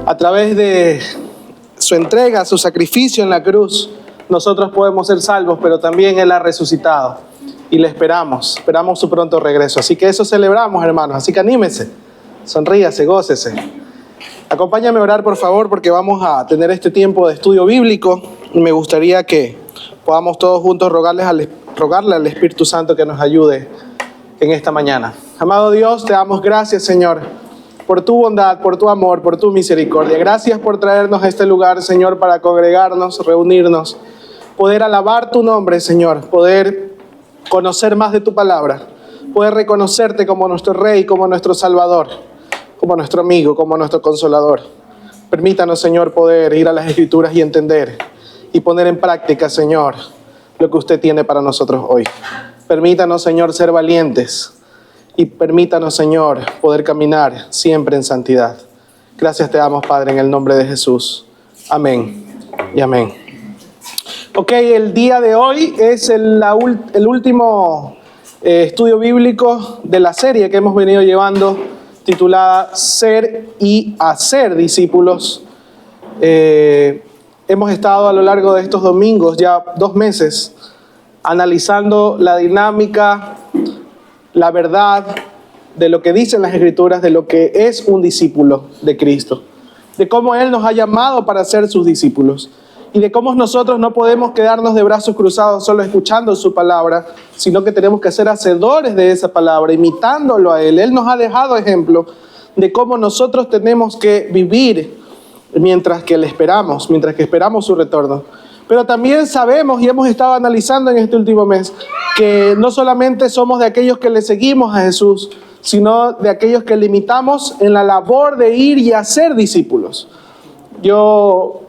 A través de su entrega, su sacrificio en la cruz, nosotros podemos ser salvos, pero también Él ha resucitado y le esperamos su pronto regreso. Así que eso celebramos, hermanos. Así que anímese, sonríase, gócese. Acompáñame a orar, por favor, porque vamos a tener este tiempo de estudio bíblico y me gustaría que podamos todos juntos rogarle al Espíritu Santo que nos ayude en esta mañana. Amado Dios, te damos gracias, Señor, por tu bondad, por tu amor, por tu misericordia. Gracias por traernos a este lugar, Señor, para congregarnos, reunirnos, poder alabar tu nombre, Señor, poder conocer más de tu palabra, poder reconocerte como nuestro Rey, como nuestro Salvador, como nuestro amigo, como nuestro Consolador. Permítanos, Señor, poder ir a las Escrituras y entender y poner en práctica, Señor, lo que usted tiene para nosotros hoy. Permítanos, Señor, ser valientes y permítanos, Señor, poder caminar siempre en santidad. Gracias te damos, Padre, en el nombre de Jesús. Amén y amén. Ok, el día de hoy es el último estudio bíblico de la serie que hemos venido llevando, titulada Ser y Hacer Discípulos. Hemos estado a lo largo de estos domingos, ya 2 meses, analizando la dinámica, la verdad de lo que dicen las Escrituras, de lo que es un discípulo de Cristo, de cómo Él nos ha llamado para ser sus discípulos y de cómo nosotros no podemos quedarnos de brazos cruzados solo escuchando su palabra, sino que tenemos que ser hacedores de esa palabra, imitándolo a Él. Él nos ha dejado ejemplo de cómo nosotros tenemos que vivir mientras que esperamos su retorno. Pero también sabemos y hemos estado analizando en este último mes que no solamente somos de aquellos que le seguimos a Jesús, sino de aquellos que le imitamos en la labor de ir y hacer discípulos. Yo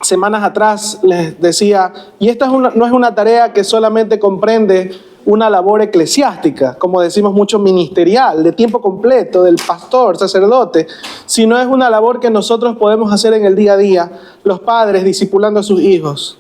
semanas atrás les decía, y esta no es una tarea que solamente comprende una labor eclesiástica, como decimos mucho ministerial, de tiempo completo, del pastor, sacerdote, sino es una labor que nosotros podemos hacer en el día a día, los padres discipulando a sus hijos,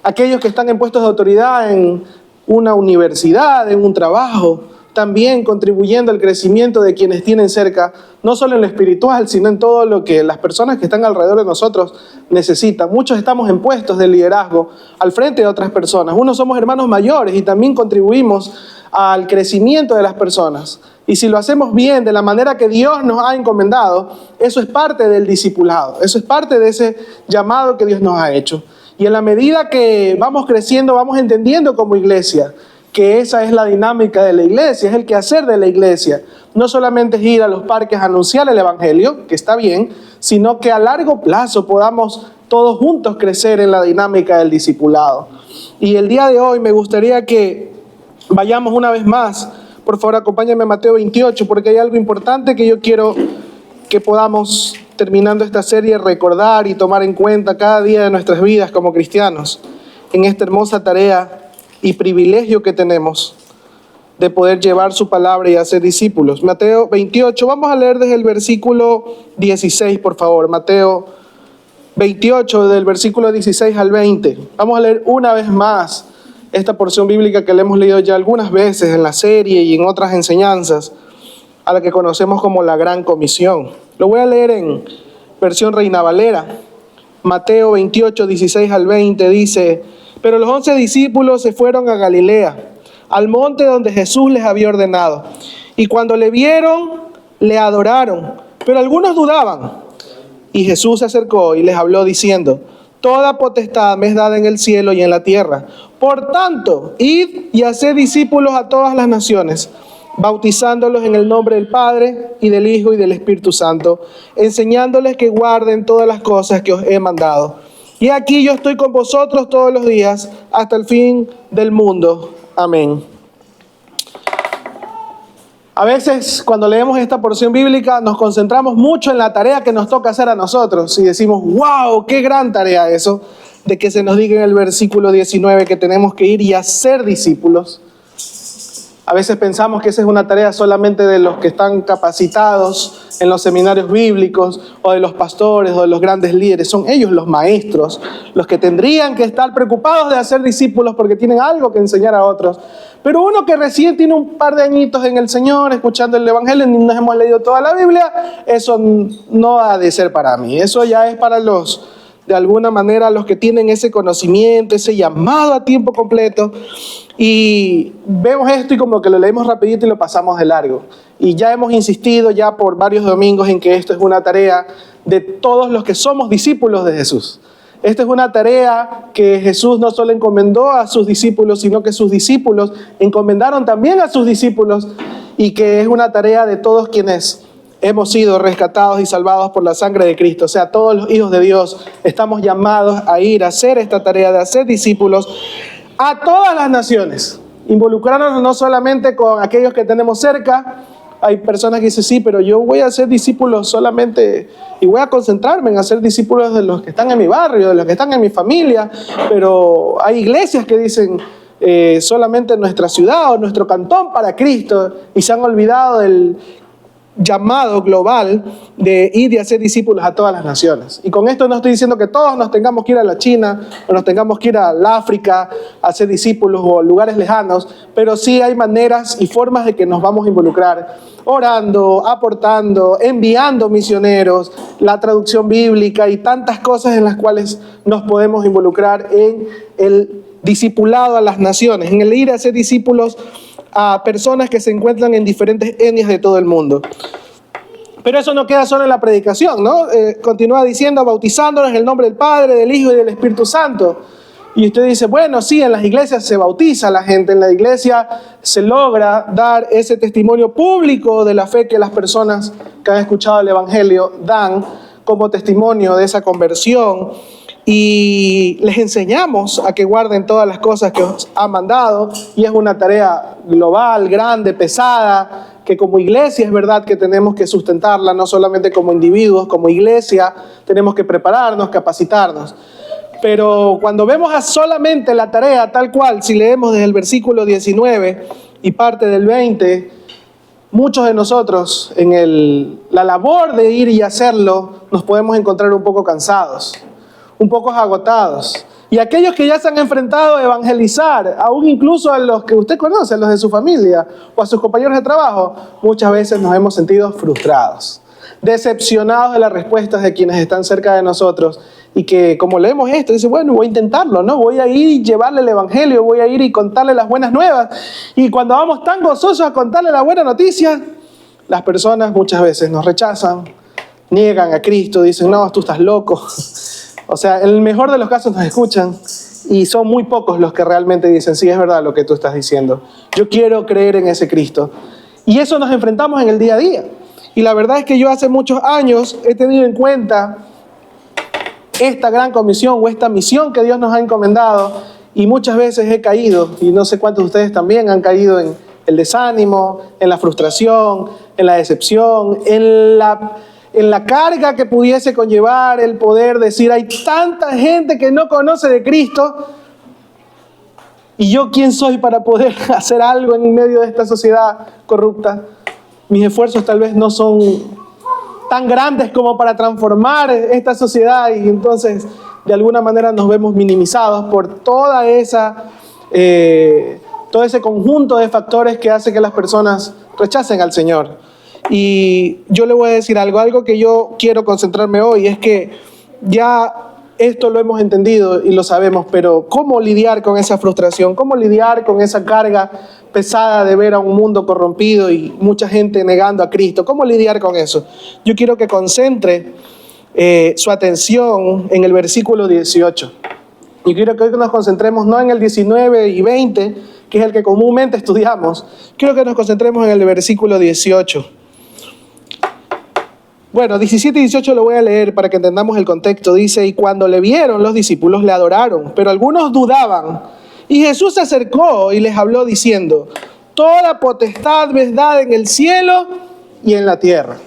aquellos que están en puestos de autoridad en una universidad, en un trabajo, también contribuyendo al crecimiento de quienes tienen cerca, no solo en lo espiritual, sino en todo lo que las personas que están alrededor de nosotros necesitan. Muchos estamos en puestos de liderazgo al frente de otras personas. Unos somos hermanos mayores y también contribuimos al crecimiento de las personas. Y si lo hacemos bien, de la manera que Dios nos ha encomendado, eso es parte del discipulado, eso es parte de ese llamado que Dios nos ha hecho. Y en la medida que vamos creciendo, vamos entendiendo como iglesia que esa es la dinámica de la iglesia, es el quehacer de la iglesia. No solamente es ir a los parques a anunciar el evangelio, que está bien, sino que a largo plazo podamos todos juntos crecer en la dinámica del discipulado. Y el día de hoy me gustaría que vayamos una vez más. Por favor, acompáñame a Mateo 28, porque hay algo importante que yo quiero que podamos, terminando esta serie, recordar y tomar en cuenta cada día de nuestras vidas como cristianos, en esta hermosa tarea y privilegio que tenemos de poder llevar su palabra y hacer discípulos. Mateo 28, vamos a leer desde el versículo 16, por favor. Mateo 28, del versículo 16 al 20. Vamos a leer una vez más esta porción bíblica que le hemos leído ya algunas veces en la serie y en otras enseñanzas, a la que conocemos como la Gran Comisión. Lo voy a leer en versión Reina Valera. Mateo 28, 16 al 20 dice: pero los 11 discípulos se fueron a Galilea, al monte donde Jesús les había ordenado. Y cuando le vieron, le adoraron, pero algunos dudaban. Y Jesús se acercó y les habló diciendo: toda potestad me es dada en el cielo y en la tierra. Por tanto, id y haced discípulos a todas las naciones, bautizándolos en el nombre del Padre y del Hijo y del Espíritu Santo, enseñándoles que guarden todas las cosas que os he mandado. Y aquí yo estoy con vosotros todos los días hasta el fin del mundo. Amén. A veces cuando leemos esta porción bíblica nos concentramos mucho en la tarea que nos toca hacer a nosotros y decimos: wow, qué gran tarea eso, de que se nos diga en el versículo 19 que tenemos que ir y hacer discípulos. A A veces pensamos que esa es una tarea solamente de los que están capacitados en los seminarios bíblicos, o de los pastores, o de los grandes líderes. Son ellos los maestros, los que tendrían que estar preocupados de hacer discípulos porque tienen algo que enseñar a otros. Pero uno que recién tiene un par de añitos en el Señor, escuchando el Evangelio, ni nos hemos leído toda la Biblia, eso no ha de ser para mí. Eso ya es para los, de alguna manera, los que tienen ese conocimiento, ese llamado a tiempo completo. Y vemos esto y como que lo leemos rapidito y lo pasamos de largo. Y ya hemos insistido ya por varios domingos en que esto es una tarea de todos los que somos discípulos de Jesús. Esta es una tarea que Jesús no solo encomendó a sus discípulos, sino que sus discípulos encomendaron también a sus discípulos, y que es una tarea de todos quienes hemos sido rescatados y salvados por la sangre de Cristo. O sea, todos los hijos de Dios estamos llamados a ir a hacer esta tarea de hacer discípulos a todas las naciones. Involucrarnos no solamente con aquellos que tenemos cerca. Hay personas que dicen, sí, pero yo voy a hacer discípulos solamente y voy a concentrarme en hacer discípulos de los que están en mi barrio, de los que están en mi familia. Pero hay iglesias que dicen solamente nuestra ciudad o nuestro cantón para Cristo, y se han olvidado del llamado global de ir y hacer discípulos a todas las naciones. Y con esto no estoy diciendo que todos nos tengamos que ir a la China o nos tengamos que ir al África a hacer discípulos o a lugares lejanos, pero sí hay maneras y formas de que nos vamos a involucrar, orando, aportando, enviando misioneros, la traducción bíblica y tantas cosas en las cuales nos podemos involucrar en el discipulado a las naciones, en el ir a ser discípulos a personas que se encuentran en diferentes etnias de todo el mundo. Pero eso no queda solo en la predicación, ¿no? Continúa diciendo, bautizándonos en el nombre del Padre, del Hijo y del Espíritu Santo. Y usted dice, bueno, sí, en las iglesias se bautiza la gente, en la iglesia se logra dar ese testimonio público de la fe que las personas que han escuchado el Evangelio dan como testimonio de esa conversión. Y les enseñamos a que guarden todas las cosas que os ha mandado, y es una tarea global, grande, pesada, que como iglesia es verdad que tenemos que sustentarla, no solamente como individuos, como iglesia tenemos que prepararnos, capacitarnos. Pero cuando vemos a solamente la tarea tal cual, si leemos desde el versículo 19 y parte del 20, muchos de nosotros en la labor de ir y hacerlo nos podemos encontrar un poco cansados, un poco agotados. Y aquellos que ya se han enfrentado a evangelizar, aún incluso a los que usted conoce, a los de su familia o a sus compañeros de trabajo, muchas veces nos hemos sentido frustrados, decepcionados de las respuestas de quienes están cerca de nosotros, y que como leemos esto, dice, bueno, voy a intentarlo, ¿no? Voy a ir y llevarle el evangelio, voy a ir y contarle las buenas nuevas. Y cuando vamos tan gozosos a contarle la buena noticia, las personas muchas veces nos rechazan, niegan a Cristo, dicen, no, tú estás loco. O sea, en el mejor de los casos nos escuchan, y son muy pocos los que realmente dicen, sí, es verdad lo que tú estás diciendo. Yo quiero creer en ese Cristo. Y eso nos enfrentamos en el día a día. Y la verdad es que yo hace muchos años he tenido en cuenta esta gran comisión o esta misión que Dios nos ha encomendado, y muchas veces he caído, y no sé cuántos de ustedes también han caído en el desánimo, en la frustración, en la decepción, en la carga que pudiese conllevar el poder decir, hay tanta gente que no conoce de Cristo, y yo quién soy para poder hacer algo en medio de esta sociedad corrupta. Mis esfuerzos tal vez no son tan grandes como para transformar esta sociedad, y entonces de alguna manera nos vemos minimizados por todo ese conjunto de factores que hace que las personas rechacen al Señor. Y yo le voy a decir algo que yo quiero concentrarme hoy, es que ya esto lo hemos entendido y lo sabemos, pero ¿cómo lidiar con esa frustración? ¿Cómo lidiar con esa carga pesada de ver a un mundo corrompido y mucha gente negando a Cristo? ¿Cómo lidiar con eso? Yo quiero que concentre su atención en el versículo 18. Y quiero que hoy nos concentremos no en el 19 y 20, que es el que comúnmente estudiamos. Quiero que nos concentremos en el versículo 18. Bueno, 17 y 18 lo voy a leer para que entendamos el contexto. Dice, y cuando le vieron, los discípulos le adoraron, pero algunos dudaban. Y Jesús se acercó y les habló diciendo, toda potestad me es dada en el cielo y en la tierra.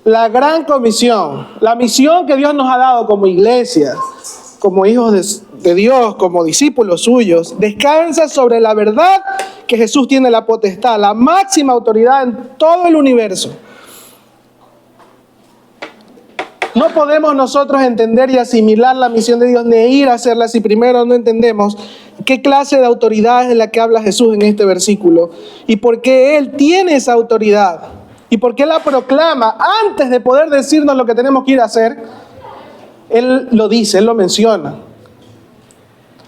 La gran comisión, la misión que Dios nos ha dado como iglesia, como hijos de Dios, como discípulos suyos, descansa sobre la verdad que Jesús tiene la potestad, la máxima autoridad en todo el universo. No podemos nosotros entender y asimilar la misión de Dios ni ir a hacerla si primero no entendemos qué clase de autoridad es de la que habla Jesús en este versículo y por qué Él tiene esa autoridad y por qué la proclama antes de poder decirnos lo que tenemos que ir a hacer. Él lo dice, Él lo menciona.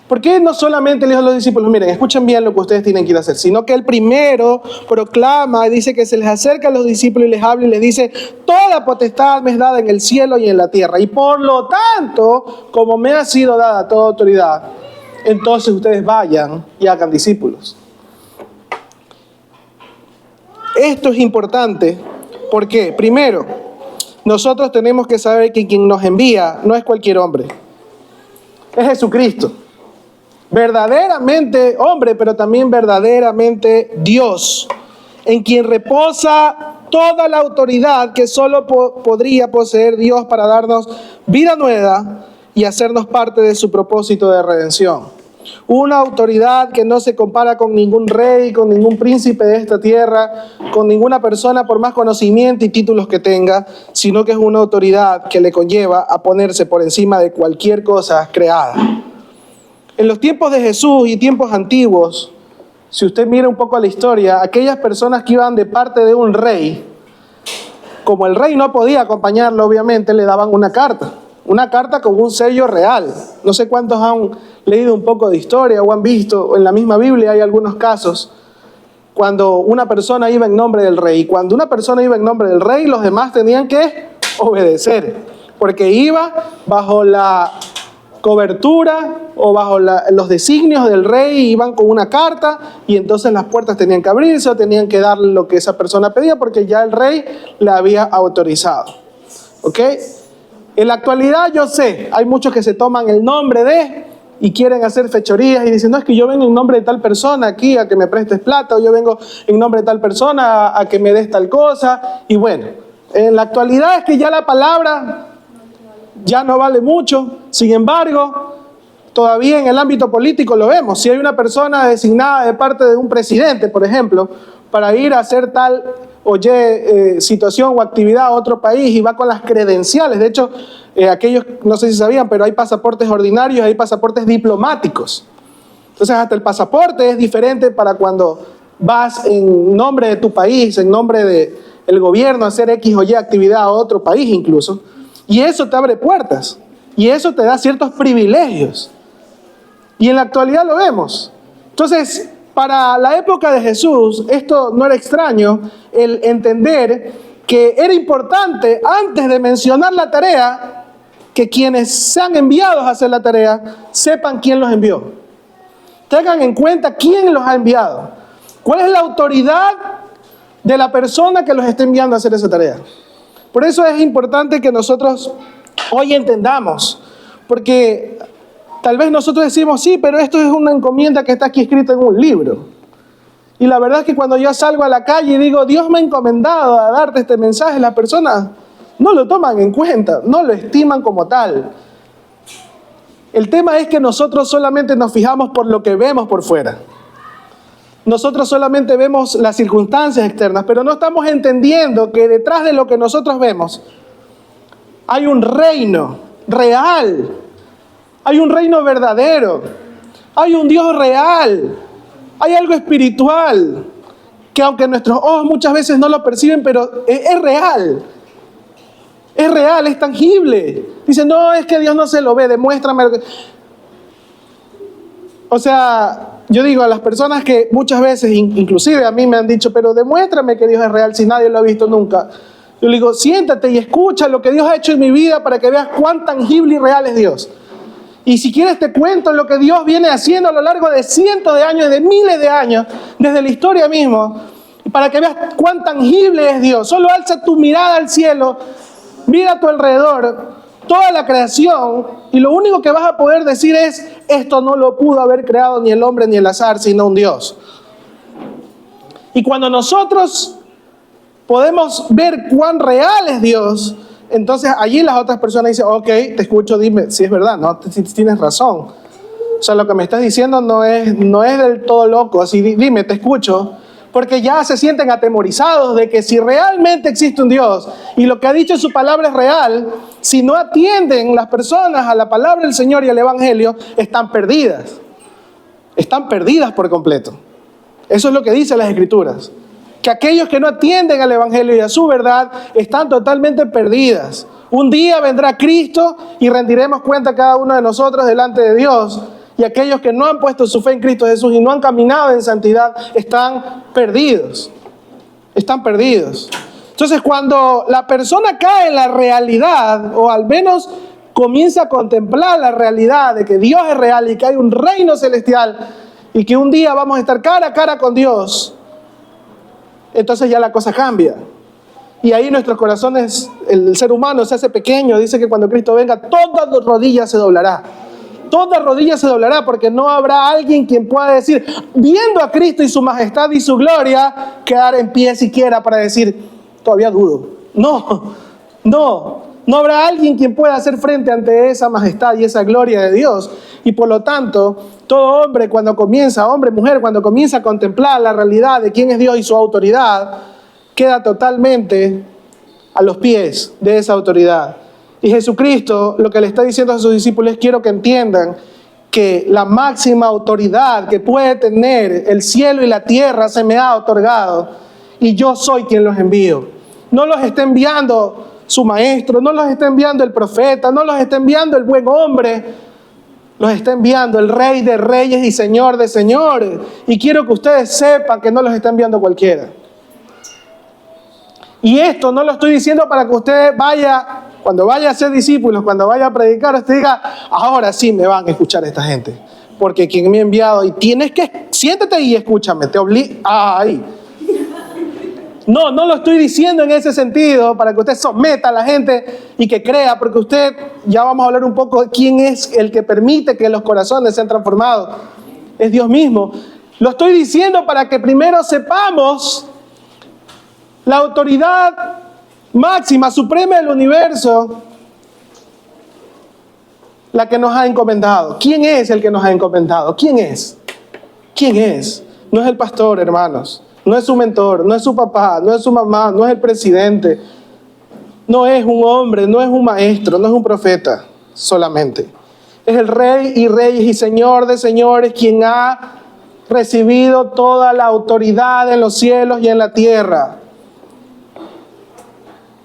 ¿Por qué no solamente le dijo a los discípulos, miren, escuchen bien lo que ustedes tienen que ir a hacer, sino que Él primero proclama y dice que se les acerca a los discípulos y les habla y les dice, toda potestad me es dada en el cielo y en la tierra, y por lo tanto, como me ha sido dada toda autoridad, entonces ustedes vayan y hagan discípulos. Esto es importante, ¿por qué? Primero, nosotros tenemos que saber que quien nos envía no es cualquier hombre, es Jesucristo. Verdaderamente hombre, pero también verdaderamente Dios, en quien reposa toda la autoridad que solo podría poseer Dios para darnos vida nueva y hacernos parte de su propósito de redención. Una autoridad que no se compara con ningún rey, con ningún príncipe de esta tierra, con ninguna persona por más conocimiento y títulos que tenga, sino que es una autoridad que le conlleva a ponerse por encima de cualquier cosa creada. En los tiempos de Jesús y tiempos antiguos, si usted mira un poco la historia, aquellas personas que iban de parte de un rey, como el rey no podía acompañarlo, obviamente, le daban una carta con un sello real. No sé cuántos han leído un poco de historia o han visto, en la misma Biblia hay algunos casos, cuando una persona iba en nombre del rey. Cuando una persona iba en nombre del rey, los demás tenían que obedecer, porque iba bajo la cobertura o bajo los designios del rey, iban con una carta y entonces las puertas tenían que abrirse o tenían que darle lo que esa persona pedía porque ya el rey le había autorizado. ¿Ok? En la actualidad yo sé, hay muchos que se toman el nombre de y quieren hacer fechorías y dicen, no, es que yo vengo en nombre de tal persona aquí a que me prestes plata, o yo vengo en nombre de tal persona a que me des tal cosa. Y bueno, en la actualidad es que ya la palabra ya no vale mucho. Sin embargo, todavía en el ámbito político lo vemos. Si hay una persona designada de parte de un presidente, por ejemplo, para ir a hacer tal o situación o actividad a otro país y va con las credenciales. De hecho, aquellos, no sé si sabían, pero hay pasaportes ordinarios, hay pasaportes diplomáticos. Entonces, hasta el pasaporte es diferente para cuando vas en nombre de tu país, en nombre del gobierno, a hacer X o Y actividad a otro país incluso. Y eso te abre puertas. Y eso te da ciertos privilegios. Y en la actualidad lo vemos. Entonces, para la época de Jesús, esto no era extraño, el entender que era importante, antes de mencionar la tarea, que quienes sean enviados a hacer la tarea, sepan quién los envió. Tengan en cuenta quién los ha enviado. ¿Cuál es la autoridad de la persona que los está enviando a hacer esa tarea? Por eso es importante que nosotros hoy entendamos, porque tal vez nosotros decimos, sí, pero esto es una encomienda que está aquí escrita en un libro. Y la verdad es que cuando yo salgo a la calle y digo, Dios me ha encomendado a darte este mensaje, las personas no lo toman en cuenta, no lo estiman como tal. El tema es que nosotros solamente nos fijamos por lo que vemos por fuera. Nosotros solamente vemos las circunstancias externas, pero no estamos entendiendo que detrás de lo que nosotros vemos hay un reino real, hay un reino verdadero, hay un Dios real, hay algo espiritual que aunque nuestros ojos muchas veces no lo perciben, pero es real. Es real, es tangible. Dicen, no, es que Dios no se lo ve, demuéstrame. O sea, yo digo a las personas que muchas veces, inclusive a mí me han dicho, pero demuéstrame que Dios es real si nadie lo ha visto nunca. Yo le digo, siéntate y escucha lo que Dios ha hecho en mi vida para que veas cuán tangible y real es Dios. Y si quieres te cuento lo que Dios viene haciendo a lo largo de cientos de años, de miles de años, desde la historia mismo, para que veas cuán tangible es Dios. Solo alza tu mirada al cielo, mira a tu alrededor, toda la creación, y lo único que vas a poder decir es, esto no lo pudo haber creado ni el hombre ni el azar, sino un Dios. Y cuando nosotros podemos ver cuán real es Dios, entonces allí las otras personas dicen, ok, te escucho, dime si es verdad, no, si tienes razón. O sea, lo que me estás diciendo no es del todo loco. Así, dime, te escucho. Porque ya se sienten atemorizados de que si realmente existe un Dios y lo que ha dicho en su palabra es real, si no atienden las personas a la palabra del Señor y al Evangelio, están perdidas. Están perdidas por completo. Eso es lo que dicen las Escrituras. Que aquellos que no atienden al Evangelio y a su verdad están totalmente perdidas. Un día vendrá Cristo y rendiremos cuenta cada uno de nosotros delante de Dios. Y aquellos que no han puesto su fe en Cristo Jesús y no han caminado en santidad están perdidos. Están perdidos. Entonces, cuando la persona cae en la realidad, o al menos comienza a contemplar la realidad de que Dios es real y que hay un reino celestial y que un día vamos a estar cara a cara con Dios, entonces ya la cosa cambia. Y ahí nuestros corazones, el ser humano se hace pequeño. Dice que cuando Cristo venga, toda rodilla se doblará. Toda rodilla se doblará, porque no habrá alguien quien pueda decir, viendo a Cristo y su majestad y su gloria, quedar en pie siquiera para decir, todavía dudo. No habrá alguien quien pueda hacer frente ante esa majestad y esa gloria de Dios. Y por lo tanto, todo hombre cuando comienza, hombre, mujer, cuando comienza a contemplar la realidad de quién es Dios y su autoridad, queda totalmente a los pies de esa autoridad. Y Jesucristo lo que le está diciendo a sus discípulos es: quiero que entiendan que la máxima autoridad que puede tener el cielo y la tierra se me ha otorgado, y yo soy quien los envío. No los está enviando su maestro, no los está enviando el profeta, no los está enviando el buen hombre, los está enviando el Rey de Reyes y Señor de Señores. Y quiero que ustedes sepan que no los está enviando cualquiera. Y esto no lo estoy diciendo para que usted vaya, cuando vaya a ser discípulos, cuando vaya a predicar, usted diga, ahora sí me van a escuchar esta gente, porque quien me ha enviado, y tienes que, siéntate y escúchame, te obliga, ahí. No lo estoy diciendo en ese sentido para que usted someta a la gente y que crea, porque usted, ya vamos a hablar un poco de quién es el que permite que los corazones sean transformados. Es Dios mismo. Lo estoy diciendo para que primero sepamos la autoridad máxima, suprema del universo, la que nos ha encomendado. ¿Quién es el que nos ha encomendado? ¿Quién es? ¿Quién es? No es el pastor, hermanos. No es su mentor, no es su papá, no es su mamá, no es el presidente. No es un hombre, no es un maestro, no es un profeta solamente. Es el Rey y Reyes y Señor de Señores, quien ha recibido toda la autoridad en los cielos y en la tierra,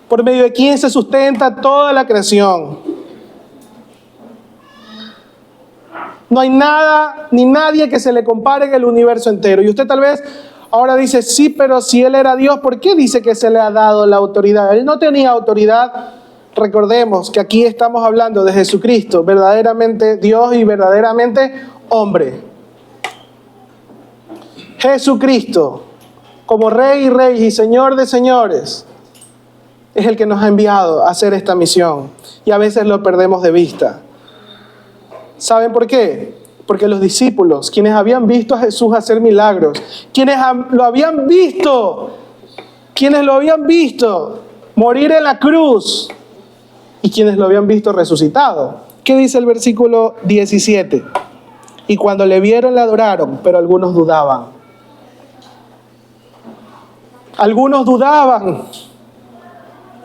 por medio de quien se sustenta toda la creación. No hay nada ni nadie que se le compare en el universo entero. Y usted tal vez ahora dice, sí, pero si Él era Dios, ¿por qué dice que se le ha dado la autoridad? Él no tenía autoridad. Recordemos que aquí estamos hablando de Jesucristo, verdaderamente Dios y verdaderamente hombre. Jesucristo, como Rey y Rey y Señor de Señores, es el que nos ha enviado a hacer esta misión. Y a veces lo perdemos de vista. ¿Saben por qué? Porque los discípulos, quienes habían visto a Jesús hacer milagros, quienes lo habían visto morir en la cruz, y quienes lo habían visto resucitado. ¿Qué dice el versículo 17? Y cuando le vieron, le adoraron, pero algunos dudaban. Algunos dudaban.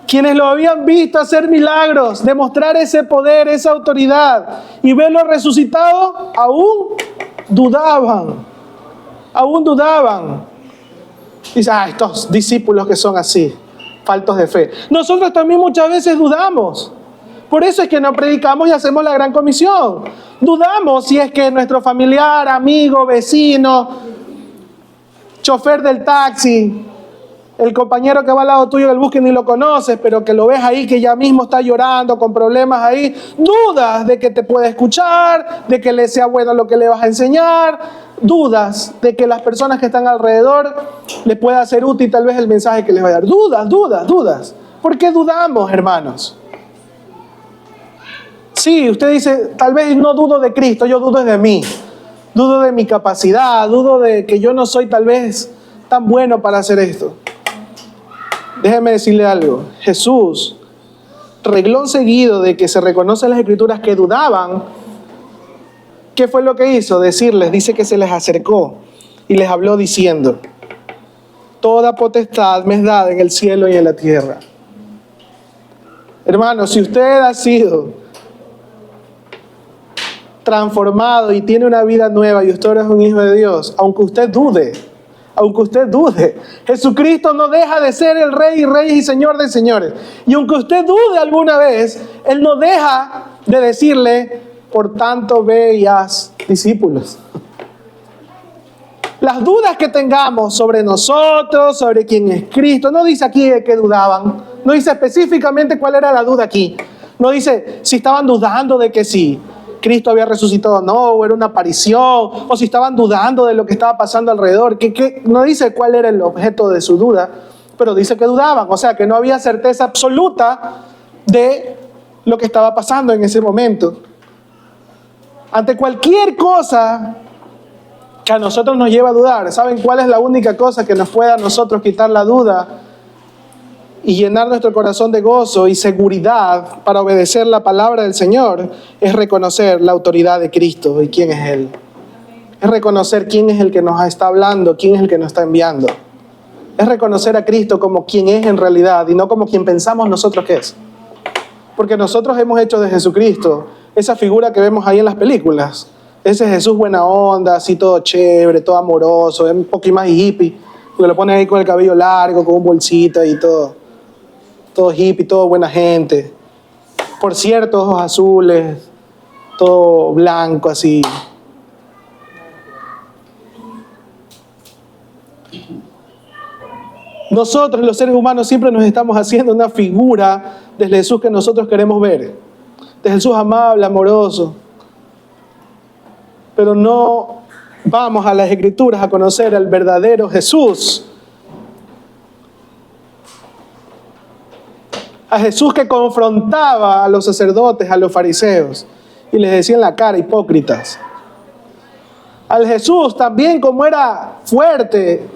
Quienes lo habían visto hacer milagros, demostrar ese poder, esa autoridad, y verlo resucitado, aún dudaban. Dice, estos discípulos que son así, faltos de fe. Nosotros también muchas veces dudamos. Por eso es que no predicamos y hacemos la gran comisión. Dudamos si es que nuestro familiar, amigo, vecino, chofer del taxi, el compañero que va al lado tuyo del bus que ni lo conoces, pero que lo ves ahí, que ya mismo está llorando con problemas ahí, dudas de que te puede escuchar, de que le sea bueno lo que le vas a enseñar, dudas de que las personas que están alrededor les pueda ser útil tal vez el mensaje que les va a dar. Dudas. ¿Por qué dudamos, hermanos? Sí, usted dice, tal vez no dudo de Cristo, yo dudo de mí. Dudo de mi capacidad, dudo de que yo no soy tal vez tan bueno para hacer esto. Déjeme decirle algo. Jesús, reglón seguido de que se reconoce en las Escrituras que dudaban, ¿Qué fue lo que hizo? Decirles, dice que se les acercó y les habló diciendo: toda potestad me es dada en el cielo y en la tierra. Hermano, si usted ha sido transformado y tiene una vida nueva y usted es un hijo de Dios, aunque usted dude, Jesucristo no deja de ser el Rey y Reyes y Señor de señores. Y aunque usted dude alguna vez, Él no deja de decirle: por tanto, ve y haz discípulos. Las dudas que tengamos sobre nosotros, sobre quién es Cristo, no dice aquí de qué dudaban, no dice específicamente cuál era la duda aquí, no dice si estaban dudando de que sí Cristo había resucitado o no, o era una aparición, o si estaban dudando de lo que estaba pasando alrededor, no dice cuál era el objeto de su duda, pero dice que dudaban, o sea que no había certeza absoluta de lo que estaba pasando en ese momento. Ante cualquier cosa que a nosotros nos lleva a dudar, ¿saben cuál es la única cosa que nos puede a nosotros quitar la duda y llenar nuestro corazón de gozo y seguridad para obedecer la palabra del Señor? Es reconocer la autoridad de Cristo y quién es Él. Es reconocer quién es el que nos está hablando, quién es el que nos está enviando. Es reconocer a Cristo como quien es en realidad y no como quien pensamos nosotros que es. Porque nosotros hemos hecho de Jesucristo esa figura que vemos ahí en las películas. Ese Jesús buena onda, así todo chévere, todo amoroso, un poquito más hippie, porque lo pone ahí con el cabello largo, con un bolsito y todo hippie, todo buena gente. Por cierto, ojos azules, todo blanco así. Nosotros, los seres humanos, siempre nos estamos haciendo una figura del Jesús que nosotros queremos ver, de Jesús amable, amoroso. Pero no vamos a las Escrituras a conocer al verdadero Jesús. A Jesús que confrontaba a los sacerdotes, a los fariseos, y les decía en la cara: hipócritas. Al Jesús también, como era fuerte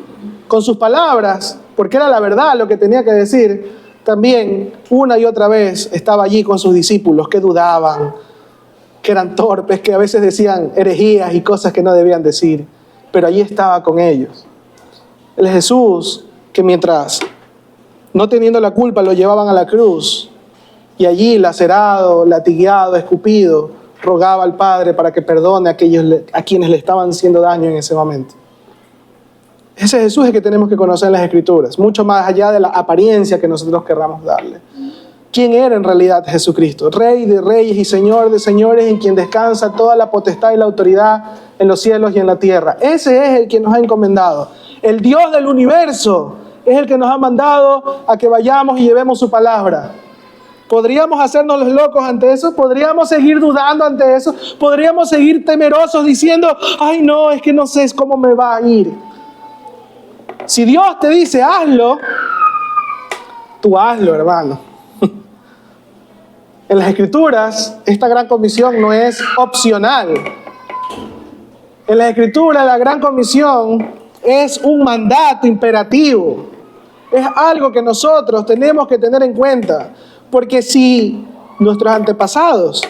con sus palabras, porque era la verdad lo que tenía que decir, también una y otra vez estaba allí con sus discípulos que dudaban, que eran torpes, que a veces decían herejías y cosas que no debían decir, pero allí estaba con ellos. El Jesús que mientras, no teniendo la culpa, lo llevaban a la cruz y allí lacerado, latigueado, escupido, rogaba al Padre para que perdone a quienes le estaban haciendo daño en ese momento. Ese Jesús es el que tenemos que conocer en las Escrituras, mucho más allá de la apariencia que nosotros querramos darle. ¿Quién era en realidad Jesucristo? Rey de reyes y Señor de señores, en quien descansa toda la potestad y la autoridad en los cielos y en la tierra. Ese es el que nos ha encomendado. El Dios del universo es el que nos ha mandado a que vayamos y llevemos su palabra. ¿Podríamos hacernos los locos ante eso? ¿Podríamos seguir dudando ante eso? ¿Podríamos seguir temerosos diciendo: ay no, es que no sé cómo me va a ir? Si Dios te dice hazlo, tú hazlo, hermano. En las Escrituras, esta gran comisión no es opcional. En las Escrituras, la gran comisión es un mandato imperativo. Es algo que nosotros tenemos que tener en cuenta. Porque si nuestros antepasados,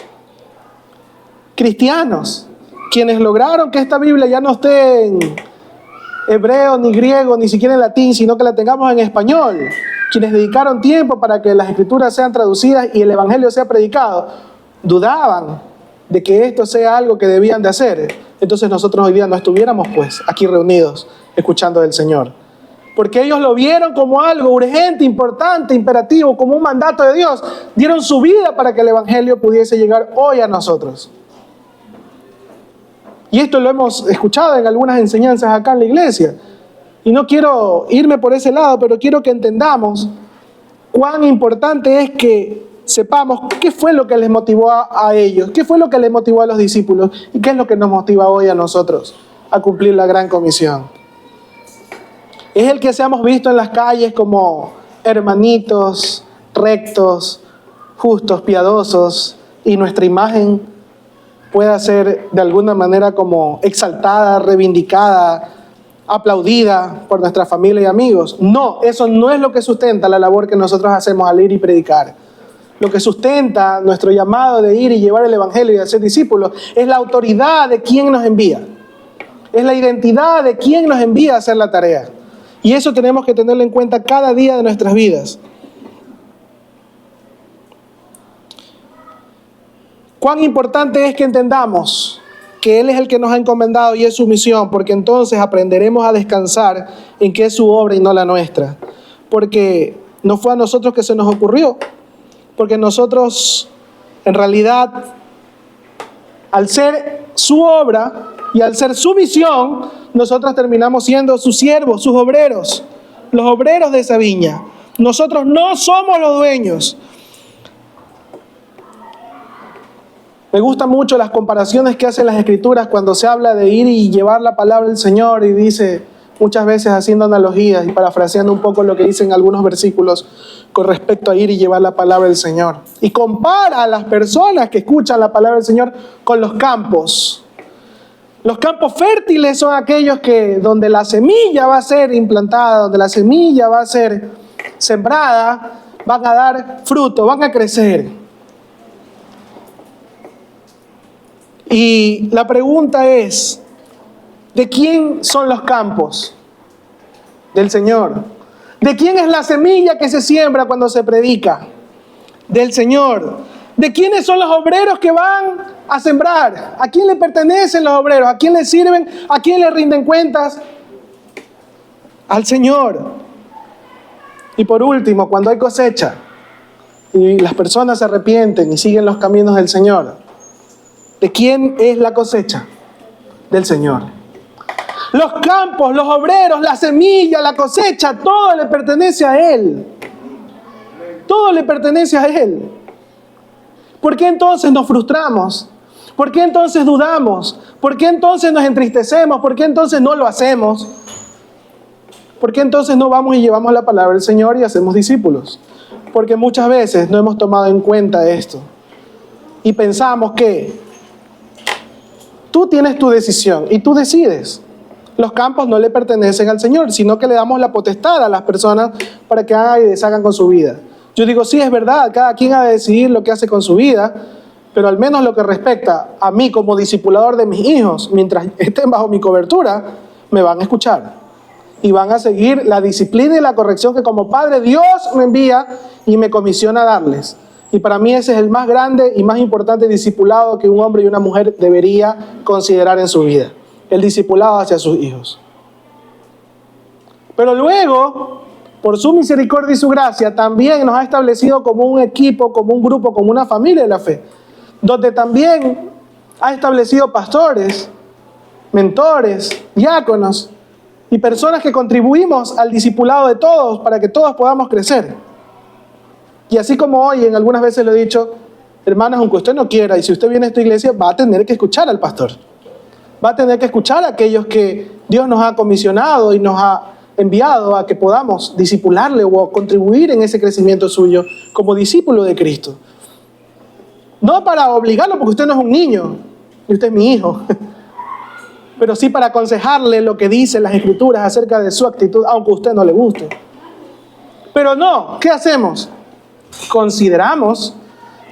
cristianos, quienes lograron que esta Biblia ya no esté en hebreo, ni griego, ni siquiera en latín, sino que la tengamos en español, quienes dedicaron tiempo para que las Escrituras sean traducidas y el Evangelio sea predicado, dudaban de que esto sea algo que debían de hacer, entonces nosotros hoy día no estuviéramos pues aquí reunidos escuchando del Señor. Porque ellos lo vieron como algo urgente, importante, imperativo, como un mandato de Dios. Dieron su vida para que el Evangelio pudiese llegar hoy a nosotros. Y esto lo hemos escuchado en algunas enseñanzas acá en la iglesia. Y no quiero irme por ese lado, pero quiero que entendamos cuán importante es que sepamos qué fue lo que les motivó a ellos, qué fue lo que les motivó a los discípulos y qué es lo que nos motiva hoy a nosotros a cumplir la gran comisión. Es el que seamos vistos en las calles como hermanitos, rectos, justos, piadosos, y nuestra imagen pueda ser de alguna manera como exaltada, reivindicada, aplaudida por nuestra familia y amigos. No, eso no es lo que sustenta la labor que nosotros hacemos al ir y predicar. lo que sustenta nuestro llamado de ir y llevar el evangelio y de ser discípulos, es la autoridad de quien nos envía. Es la identidad de quien nos envía a hacer la tarea. Y eso tenemos que tenerlo en cuenta cada día de nuestras vidas. Cuán importante es que entendamos que Él es el que nos ha encomendado y es su misión, porque entonces aprenderemos a descansar en que es su obra y no la nuestra. Porque no fue a nosotros que se nos ocurrió, porque nosotros, en realidad, al ser su obra y al ser su misión, nosotros terminamos siendo sus siervos, sus obreros, los obreros de esa viña. Nosotros no somos los dueños. Me gustan mucho las comparaciones que hacen las Escrituras cuando se habla de ir y llevar la palabra del Señor, y dice muchas veces haciendo analogías y parafraseando un poco lo que dicen algunos versículos con respecto a ir y llevar la palabra del Señor. Y compara a las personas que escuchan la palabra del Señor con los campos. Los campos fértiles son aquellos que donde la semilla va a ser implantada, donde la semilla va a ser sembrada, van a dar fruto, van a crecer. Y la pregunta es, ¿de quién son los campos? Del Señor. ¿De quién es la semilla que se siembra cuando se predica? Del Señor. ¿De quiénes son los obreros que van a sembrar? ¿A quién le pertenecen los obreros? ¿A quién le sirven? ¿A quién le rinden cuentas? Al Señor. Y por último, cuando hay cosecha y las personas se arrepienten y siguen los caminos del Señor, ¿de quién es la cosecha? Del Señor. Los campos, los obreros, la semilla, la cosecha, todo le pertenece a Él. Todo le pertenece a Él. ¿Por qué entonces nos frustramos? ¿Por qué entonces dudamos? ¿Por qué entonces nos entristecemos? ¿Por qué entonces no lo hacemos? ¿Por qué entonces no vamos y llevamos la palabra del Señor y hacemos discípulos? Porque muchas veces no hemos tomado en cuenta esto. Y pensamos que tú tienes tu decisión y tú decides. Los campos no le pertenecen al Señor, sino que le damos la potestad a las personas para que hagan y deshagan con su vida. Yo digo, sí, es verdad, cada quien ha de decidir lo que hace con su vida, pero al menos lo que respecta a mí como discipulador de mis hijos, mientras estén bajo mi cobertura, me van a escuchar. Y van a seguir la disciplina y la corrección que como Padre Dios me envía y me comisiona a darles. Y para mí ese es el más grande y más importante discipulado que un hombre y una mujer debería considerar en su vida. El discipulado hacia sus hijos. Pero luego, por su misericordia y su gracia, también nos ha establecido como un equipo, como un grupo, como una familia de la fe, donde también ha establecido pastores, mentores, diáconos y personas que contribuimos al discipulado de todos para que todos podamos crecer. Y así como hoy, en algunas veces lo he dicho, hermanos, aunque usted no quiera, y si usted viene a esta iglesia, va a tener que escuchar al pastor. Va a tener que escuchar a aquellos que Dios nos ha comisionado y nos ha enviado a que podamos discipularle o contribuir en ese crecimiento suyo como discípulo de Cristo. No para obligarlo, porque usted no es un niño, y usted es mi hijo, pero sí para aconsejarle lo que dicen las Escrituras acerca de su actitud, aunque a usted no le guste. Pero no, ¿qué hacemos? Consideramos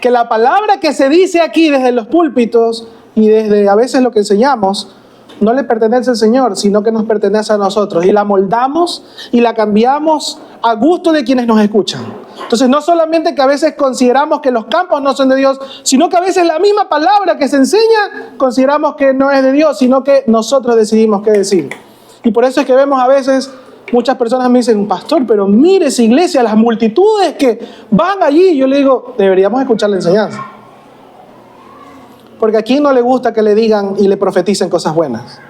que la palabra que se dice aquí desde los púlpitos y desde a veces lo que enseñamos no le pertenece al Señor, sino que nos pertenece a nosotros, y la moldamos y la cambiamos a gusto de quienes nos escuchan. Entonces no solamente que a veces consideramos que los campos no son de Dios, sino que a veces la misma palabra que se enseña consideramos que no es de Dios, sino que nosotros decidimos qué decir. Y por eso es que vemos a veces muchas personas me dicen, pastor, pero mire esa iglesia, las multitudes que van allí. Yo le digo, deberíamos escuchar la enseñanza. Porque a quién no le gusta que le digan y le profeticen cosas buenas.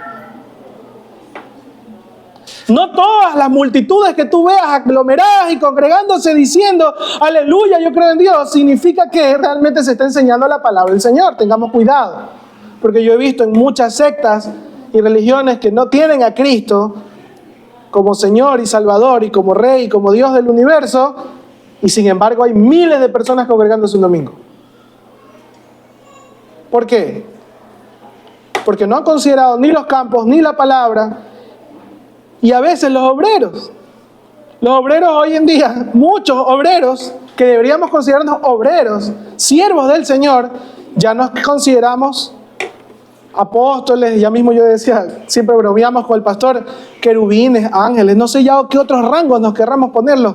No todas las multitudes que tú veas aglomeradas y congregándose diciendo, aleluya, yo creo en Dios, significa que realmente se está enseñando la palabra del Señor. Tengamos cuidado. Porque yo he visto en muchas sectas y religiones que no tienen a Cristo como Señor y Salvador y como Rey y como Dios del universo, y sin embargo hay miles de personas congregándose un domingo. ¿Por qué? Porque no han considerado ni los campos ni la palabra, y a veces los obreros hoy en día, muchos obreros que deberíamos considerarnos obreros, siervos del Señor, ya nos consideramos apóstoles. Ya mismo yo decía, siempre bromeamos con el pastor, querubines, ángeles, no sé ya qué otros rangos nos querramos ponerlos,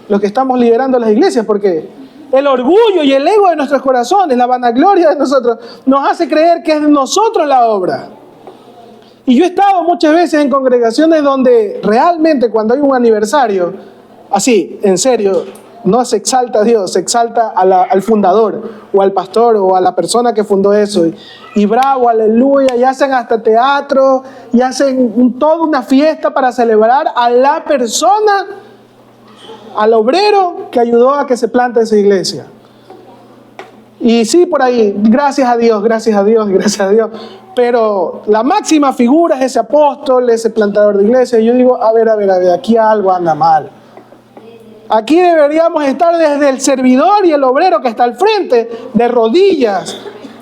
los que estamos liderando las iglesias, porque el orgullo y el ego de nuestros corazones, la vanagloria de nosotros, nos hace creer que es de nosotros la obra. Y yo he estado muchas veces en congregaciones donde realmente cuando hay un aniversario, así, en serio, no se exalta a Dios, se exalta al fundador o al pastor o a la persona que fundó eso. Y bravo, aleluya, y hacen hasta teatro, y hacen toda una fiesta para celebrar a la persona, al obrero que ayudó a que se plante esa iglesia. Y sí, por ahí, gracias a Dios, gracias a Dios, gracias a Dios. Pero la máxima figura es ese apóstol, ese plantador de iglesia. Y yo digo, a ver, aquí algo anda mal. Aquí deberíamos estar desde el servidor y el obrero que está al frente, de rodillas,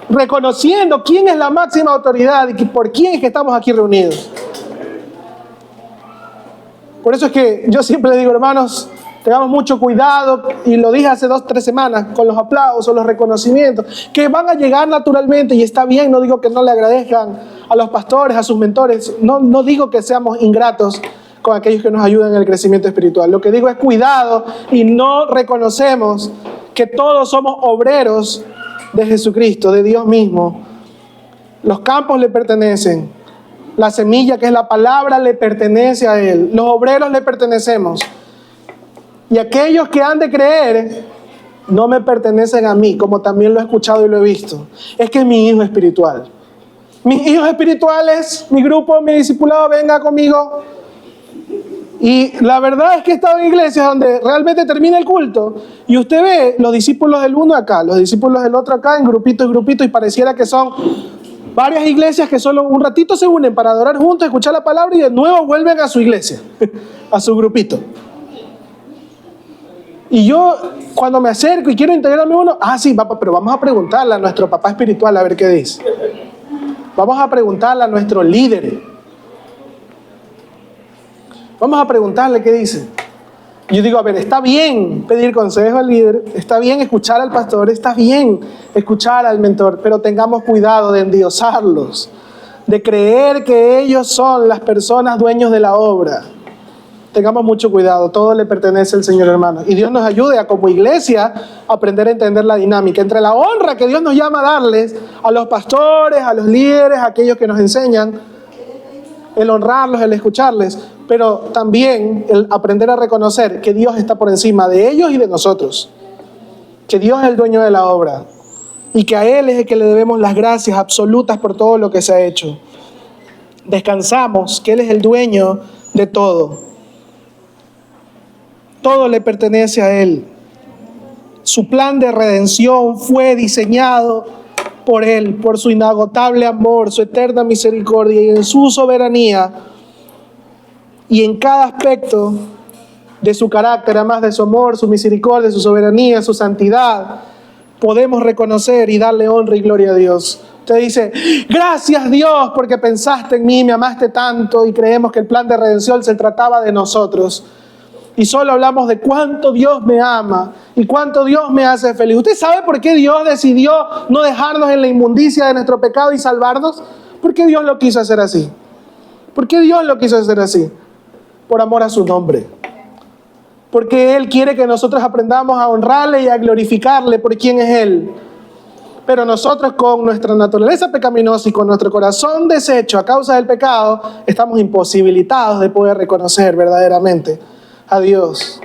reconociendo quién es la máxima autoridad y por quién es que estamos aquí reunidos. Por eso es que yo siempre les digo, hermanos, tengamos mucho cuidado, y lo dije hace 2 o 3 semanas, con los aplausos, los reconocimientos, que van a llegar naturalmente, y está bien, no digo que no le agradezcan a los pastores, a sus mentores, no digo que seamos ingratos con aquellos que nos ayudan en el crecimiento espiritual. Lo que digo es cuidado y no reconocemos que todos somos obreros de Jesucristo, de Dios mismo. Los campos le pertenecen, la semilla que es la palabra le pertenece a Él, los obreros le pertenecemos. Y aquellos que han de creer no me pertenecen a mí, como también lo he escuchado y lo he visto. Es que es mi hijo espiritual. Mis hijos espirituales, mi grupo, mi discipulado, venga conmigo. Y la verdad es que he estado en iglesias donde realmente termina el culto y usted ve los discípulos del uno acá, los discípulos del otro acá, en grupitos, y pareciera que son varias iglesias que solo un ratito se unen para adorar juntos, escuchar la palabra y de nuevo vuelven a su iglesia, a su grupito. Y yo, cuando me acerco y quiero integrarme a uno, sí, papá, pero vamos a preguntarle a nuestro papá espiritual a ver qué dice. Vamos a preguntarle a nuestro líder. Vamos a preguntarle qué dice. Y yo digo, a ver, está bien pedir consejo al líder, está bien escuchar al pastor, está bien escuchar al mentor, pero tengamos cuidado de endiosarlos, de creer que ellos son las personas dueños de la obra. Tengamos mucho cuidado, todo le pertenece al Señor, hermano. Y Dios nos ayude a, como iglesia, aprender a entender la dinámica entre la honra que Dios nos llama a darles a los pastores, a los líderes, a aquellos que nos enseñan, el honrarlos, el escucharles, pero también el aprender a reconocer que Dios está por encima de ellos y de nosotros, que Dios es el dueño de la obra y que a Él es el que le debemos las gracias absolutas por todo lo que se ha hecho. Descansamos, que Él es el dueño de todo. Todo le pertenece a Él. Su plan de redención fue diseñado por Él, por su inagotable amor, su eterna misericordia, y en su soberanía y en cada aspecto de su carácter, además de su amor, su misericordia, su soberanía, su santidad, podemos reconocer y darle honra y gloria a Dios. Usted dice, gracias Dios porque pensaste en mí, me amaste tanto, y creemos que el plan de redención se trataba de nosotros. Y solo hablamos de cuánto Dios me ama y cuánto Dios me hace feliz. ¿Usted sabe por qué Dios decidió no dejarnos en la inmundicia de nuestro pecado y salvarnos? ¿Por qué Dios lo quiso hacer así? ¿Por qué Dios lo quiso hacer así? Por amor a su nombre. Porque Él quiere que nosotros aprendamos a honrarle y a glorificarle por quién es Él. Pero nosotros, con nuestra naturaleza pecaminosa y con nuestro corazón deshecho a causa del pecado, estamos imposibilitados de poder reconocer verdaderamente a Dios.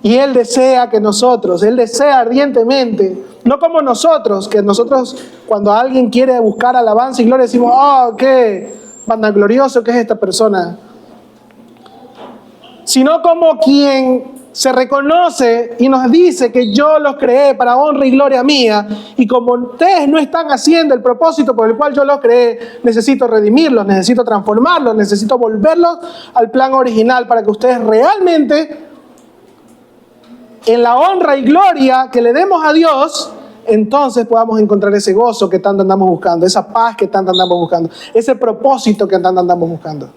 Y Él desea que nosotros, Él desea ardientemente, no como nosotros, que nosotros cuando alguien quiere buscar alabanza y gloria decimos, qué vanaglorioso que es esta persona, sino como quien se reconoce y nos dice que yo los creé para honra y gloria mía, y como ustedes no están haciendo el propósito por el cual yo los creé, necesito redimirlos, necesito transformarlos, necesito volverlos al plan original para que ustedes realmente, en la honra y gloria que le demos a Dios, entonces podamos encontrar ese gozo que tanto andamos buscando, esa paz que tanto andamos buscando, ese propósito que tanto andamos buscando.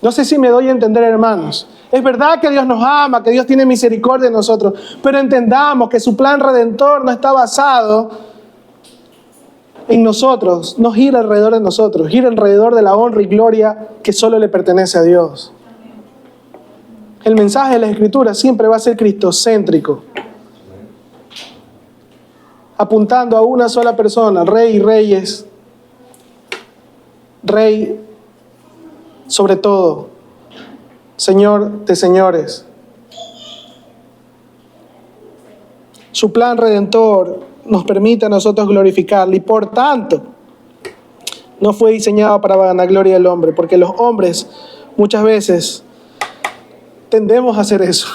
No sé si me doy a entender, hermanos. Es verdad que Dios nos ama, que Dios tiene misericordia de nosotros, pero entendamos que su plan redentor no está basado en nosotros, no gira alrededor de nosotros, gira alrededor de la honra y gloria que solo le pertenece a Dios. El mensaje de la Escritura siempre va a ser cristocéntrico, apuntando a una sola persona, Rey y Reyes, Rey sobre todo, Señor de señores. Su plan redentor nos permite a nosotros glorificarle y por tanto no fue diseñado para vanagloria del hombre, porque los hombres muchas veces tendemos a hacer eso,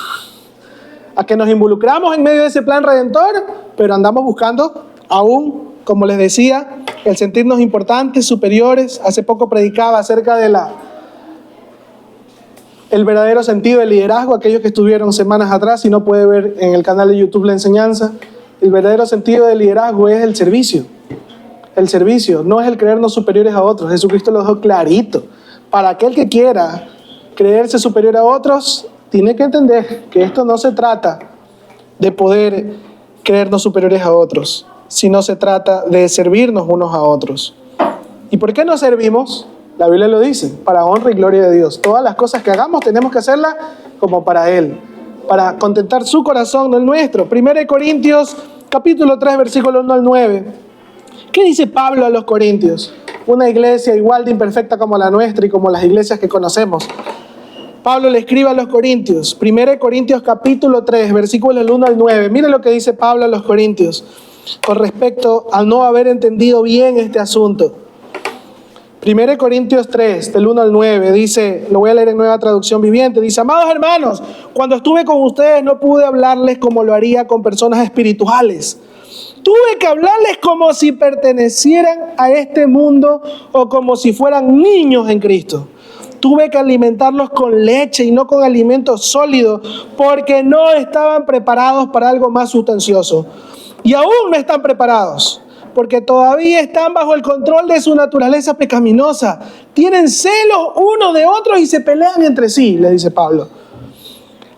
a que nos involucramos en medio de ese plan redentor, pero andamos buscando aún, como les decía, el sentirnos importantes, superiores. Hace poco predicaba acerca de el verdadero sentido del liderazgo. Aquellos que estuvieron semanas atrás, si no puede ver en el canal de YouTube la enseñanza, el verdadero sentido del liderazgo es el servicio. El servicio no es el creernos superiores a otros. Jesucristo lo dejó clarito. Para aquel que quiera creerse superior a otros, tiene que entender que esto no se trata de poder creernos superiores a otros, sino se trata de servirnos unos a otros. ¿Y por qué nos servimos? La Biblia lo dice, para honra y gloria de Dios. Todas las cosas que hagamos tenemos que hacerlas como para Él, para contentar su corazón, no el nuestro. 1 Corintios, capítulo 3, versículo 1 al 9. ¿Qué dice Pablo a los Corintios? Una iglesia igual de imperfecta como la nuestra y como las iglesias que conocemos. Pablo le escribe a los Corintios, 1 Corintios capítulo 3, versículos 1 al 9. Mire lo que dice Pablo a los Corintios con respecto a no haber entendido bien este asunto. 1 Corintios 3, del 1 al 9, dice, lo voy a leer en Nueva Traducción Viviente, dice: amados hermanos, cuando estuve con ustedes no pude hablarles como lo haría con personas espirituales. Tuve que hablarles como si pertenecieran a este mundo o como si fueran niños en Cristo. Tuve que alimentarlos con leche y no con alimento sólido, porque no estaban preparados para algo más sustancioso. Y aún no están preparados, porque todavía están bajo el control de su naturaleza pecaminosa. Tienen celos unos de otros y se pelean entre sí, le dice Pablo.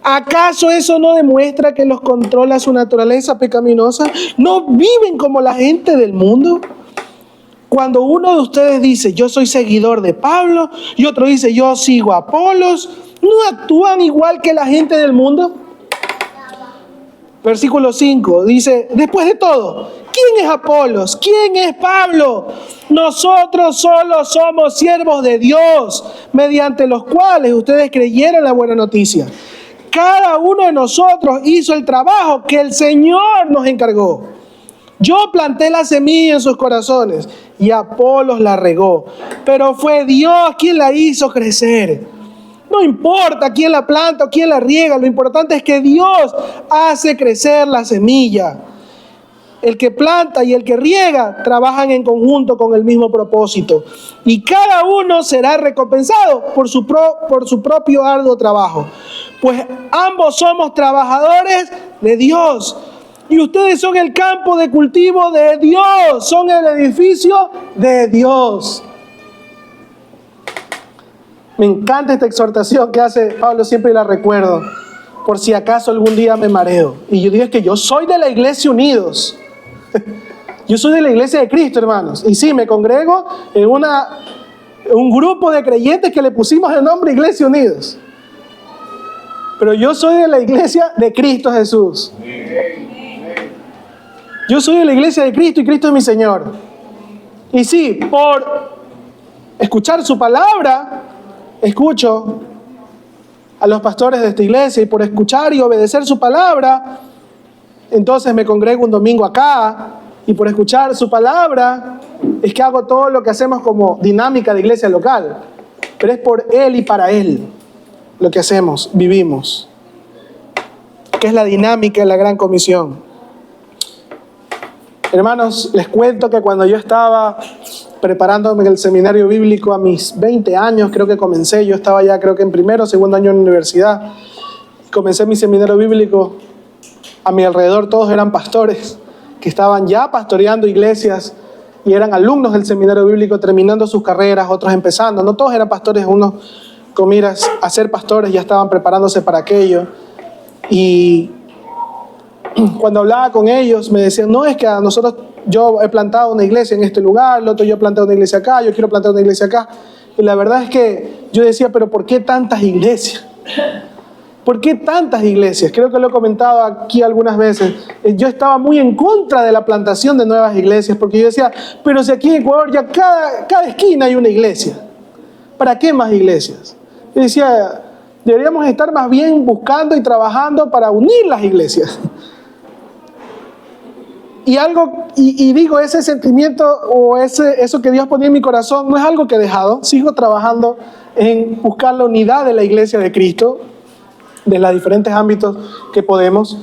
¿Acaso eso no demuestra que los controla su naturaleza pecaminosa? ¿No viven como la gente del mundo? Cuando uno de ustedes dice, yo soy seguidor de Pablo, y otro dice, yo sigo a Apolos, ¿no actúan igual que la gente del mundo? Versículo 5 dice, después de todo, ¿quién es Apolos? ¿Quién es Pablo? Nosotros solo somos siervos de Dios, mediante los cuales ustedes creyeron la buena noticia. Cada uno de nosotros hizo el trabajo que el Señor nos encargó. Yo planté la semilla en sus corazones y Apolos la regó, pero fue Dios quien la hizo crecer. No importa quién la planta o quién la riega, lo importante es que Dios hace crecer la semilla. El que planta y el que riega trabajan en conjunto con el mismo propósito, y cada uno será recompensado por su propio arduo trabajo. Pues ambos somos trabajadores de Dios, y ustedes son el campo de cultivo de Dios, son el edificio de Dios. Me encanta esta exhortación que hace Pablo, siempre la recuerdo, por si acaso algún día me mareo. Y yo digo que yo soy de la Iglesia Unidos. Yo soy de la Iglesia de Cristo, hermanos. Y sí, me congrego en un grupo de creyentes que le pusimos el nombre Iglesia Unidos. Pero yo soy de la Iglesia de Cristo Jesús. Yo soy de la Iglesia de Cristo y Cristo es mi Señor. Y sí, por escuchar su palabra, escucho a los pastores de esta iglesia, y por escuchar y obedecer su palabra, entonces me congrego un domingo acá, y por escuchar su palabra es que hago todo lo que hacemos como dinámica de iglesia local. Pero es por Él y para Él lo que hacemos, vivimos, que es la dinámica de la Gran Comisión. Hermanos, les cuento que cuando yo estaba preparándome en el seminario bíblico a mis 20 años, creo que comencé, yo estaba ya creo que en primero o segundo año en la universidad, comencé mi seminario bíblico, a mi alrededor todos eran pastores que estaban ya pastoreando iglesias y eran alumnos del seminario bíblico terminando sus carreras, otros empezando, no todos eran pastores, unos con miras a ser pastores, ya estaban preparándose para aquello. Y cuando hablaba con ellos, me decían, no, es que a nosotros, yo he plantado una iglesia en este lugar, el otro yo he plantado una iglesia acá, yo quiero plantar una iglesia acá. Y la verdad es que yo decía, pero ¿por qué tantas iglesias? ¿Por qué tantas iglesias? Creo que lo he comentado aquí algunas veces. Yo estaba muy en contra de la plantación de nuevas iglesias, porque yo decía, pero si aquí en Ecuador ya cada esquina hay una iglesia, ¿para qué más iglesias? Yo decía, deberíamos estar más bien buscando y trabajando para unir las iglesias. Y digo, ese sentimiento o eso que Dios ponía en mi corazón no es algo que he dejado. Sigo trabajando en buscar la unidad de la iglesia de Cristo, de los diferentes ámbitos que podemos.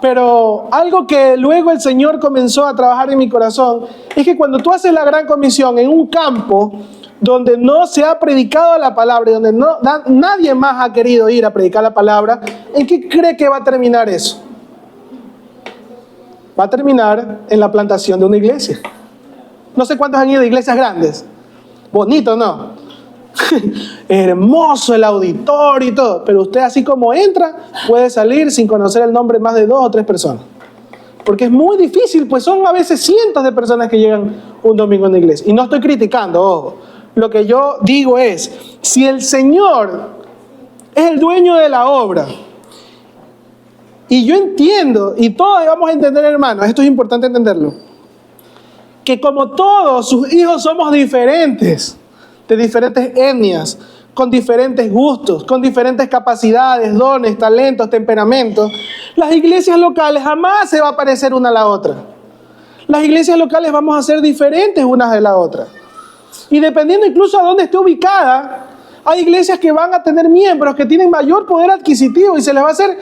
Pero algo que luego el Señor comenzó a trabajar en mi corazón es que cuando tú haces la gran comisión en un campo donde no se ha predicado la palabra y donde nadie más ha querido ir a predicar la palabra, ¿en qué cree que va a terminar eso? Va a terminar en la plantación de una iglesia. No sé cuántos han ido a iglesias grandes. Bonito, ¿no? Hermoso el auditorio y todo. Pero usted así como entra, puede salir sin conocer el nombre de más de 2 o 3 personas. Porque es muy difícil, pues son a veces cientos de personas que llegan un domingo a una iglesia. Y no estoy criticando, ojo. Lo que yo digo es, si el Señor es el dueño de la obra, y yo entiendo, y todos vamos a entender, hermanos, esto es importante entenderlo, que como todos sus hijos somos diferentes, de diferentes etnias, con diferentes gustos, con diferentes capacidades, dones, talentos, temperamentos, las iglesias locales jamás se va a parecer una a la otra. Las iglesias locales vamos a ser diferentes unas de la otra. Y dependiendo incluso a dónde esté ubicada, hay iglesias que van a tener miembros que tienen mayor poder adquisitivo y se les va a hacer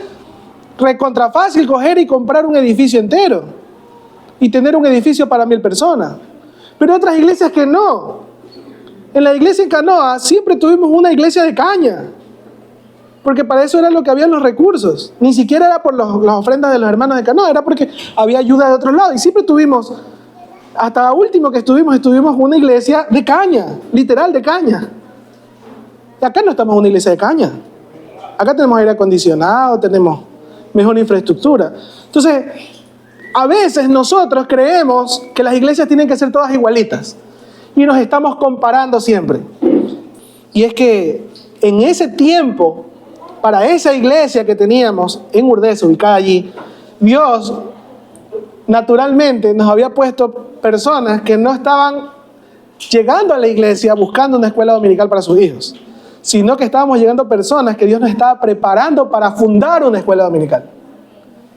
recontra fácil coger y comprar un edificio entero y tener un edificio para 1000 personas. Pero otras iglesias que no. En la iglesia en Canoa siempre tuvimos una iglesia de caña, porque para eso era lo que había los recursos. Ni siquiera era por las ofrendas de los hermanos de Canoa, era porque había ayuda de otros lados. Y siempre tuvimos, hasta último que estuvimos una iglesia de caña, literal de caña. Y acá no estamos en una iglesia de caña. Acá tenemos aire acondicionado, tenemos mejor infraestructura. Entonces, a veces nosotros creemos que las iglesias tienen que ser todas igualitas y nos estamos comparando siempre. Y es que en ese tiempo, para esa iglesia que teníamos en Urdesa, ubicada allí, Dios naturalmente nos había puesto personas que no estaban llegando a la iglesia buscando una escuela dominical para sus hijos, sino que estábamos llegando personas que Dios nos estaba preparando para fundar una escuela dominical.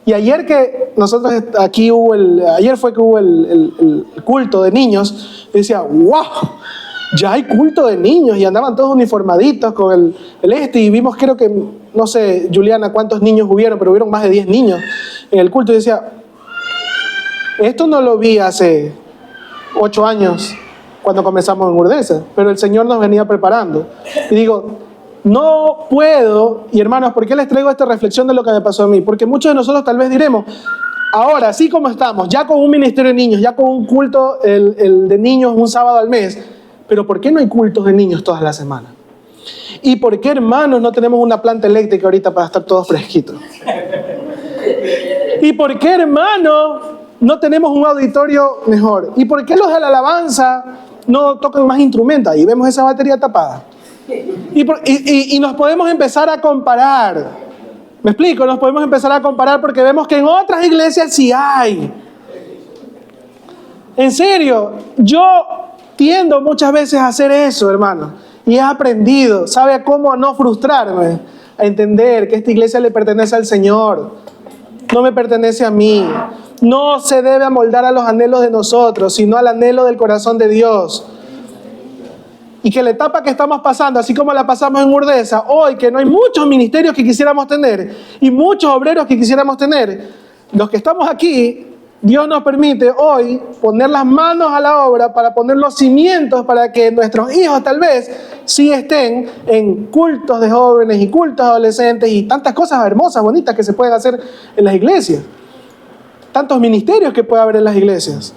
Y ayer que nosotros aquí ayer fue que hubo el culto de niños, decía, wow, ya hay culto de niños, y andaban todos uniformaditos con y vimos, creo que, no sé, Juliana, cuántos niños hubieron, pero hubieron más de 10 niños en el culto, y decía, esto no lo vi hace 8 años, cuando comenzamos en Urdesa, pero el Señor nos venía preparando. Y digo, no puedo, y hermanos, ¿por qué les traigo esta reflexión de lo que me pasó a mí? Porque muchos de nosotros tal vez diremos, ahora, así como estamos, ya con un ministerio de niños, ya con un culto el de niños un sábado al mes, pero ¿por qué no hay cultos de niños todas las semanas? ¿Y por qué, hermanos, no tenemos una planta eléctrica ahorita para estar todos fresquitos? ¿Y por qué, hermanos, no tenemos un auditorio mejor? ¿Y por qué los de la alabanza no tocan más instrumentos? Ahí vemos esa batería tapada. Y nos podemos empezar a comparar. ¿Me explico? Nos podemos empezar a comparar porque vemos que en otras iglesias sí hay. En serio, yo tiendo muchas veces a hacer eso, hermano. Y he aprendido, ¿sabe cómo no frustrarme? A entender que esta iglesia le pertenece al Señor. No me pertenece a mí. No se debe amoldar a los anhelos de nosotros, sino al anhelo del corazón de Dios. Y que la etapa que estamos pasando, así como la pasamos en Urdesa, hoy que no hay muchos ministerios que quisiéramos tener y muchos obreros que quisiéramos tener, los que estamos aquí, Dios nos permite hoy poner las manos a la obra para poner los cimientos para que nuestros hijos tal vez sí estén en cultos de jóvenes y cultos de adolescentes y tantas cosas hermosas, bonitas que se pueden hacer en las iglesias. Tantos ministerios que puede haber en las iglesias.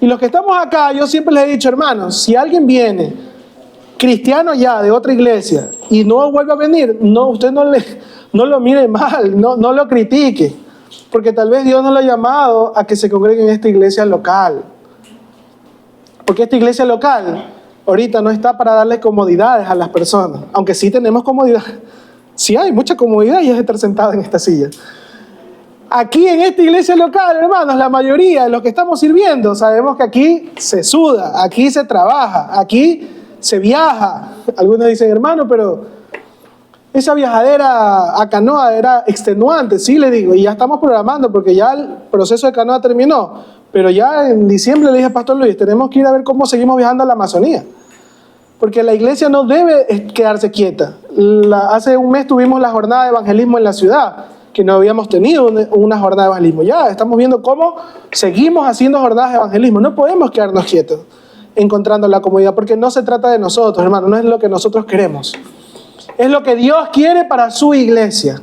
Y los que estamos acá, yo siempre les he dicho, hermanos, si alguien viene cristiano ya de otra iglesia y no vuelve a venir, no, usted no lo mire mal, no lo critique, porque tal vez Dios no lo ha llamado a que se congregue en esta iglesia local. Porque esta iglesia local ahorita no está para darle comodidades a las personas, aunque sí tenemos comodidad. Sí hay mucha comodidad y es estar sentado en esta silla. Aquí en esta iglesia local, hermanos, la mayoría de los que estamos sirviendo sabemos que aquí se suda, aquí se trabaja, aquí se viaja. Algunos dicen, hermano, pero esa viajadera a canoa era extenuante. Sí, le digo, y ya estamos programando porque ya el proceso de canoa terminó. Pero ya en diciembre le dije al pastor Luis, tenemos que ir a ver cómo seguimos viajando a la Amazonía. Porque la iglesia no debe quedarse quieta. Hace un mes tuvimos la jornada de evangelismo en la ciudad, que no habíamos tenido una jornada de evangelismo. Ya estamos viendo cómo seguimos haciendo jornadas de evangelismo. No podemos quedarnos quietos encontrando la comodidad, porque no se trata de nosotros, hermano, no es lo que nosotros queremos. Es lo que Dios quiere para su iglesia.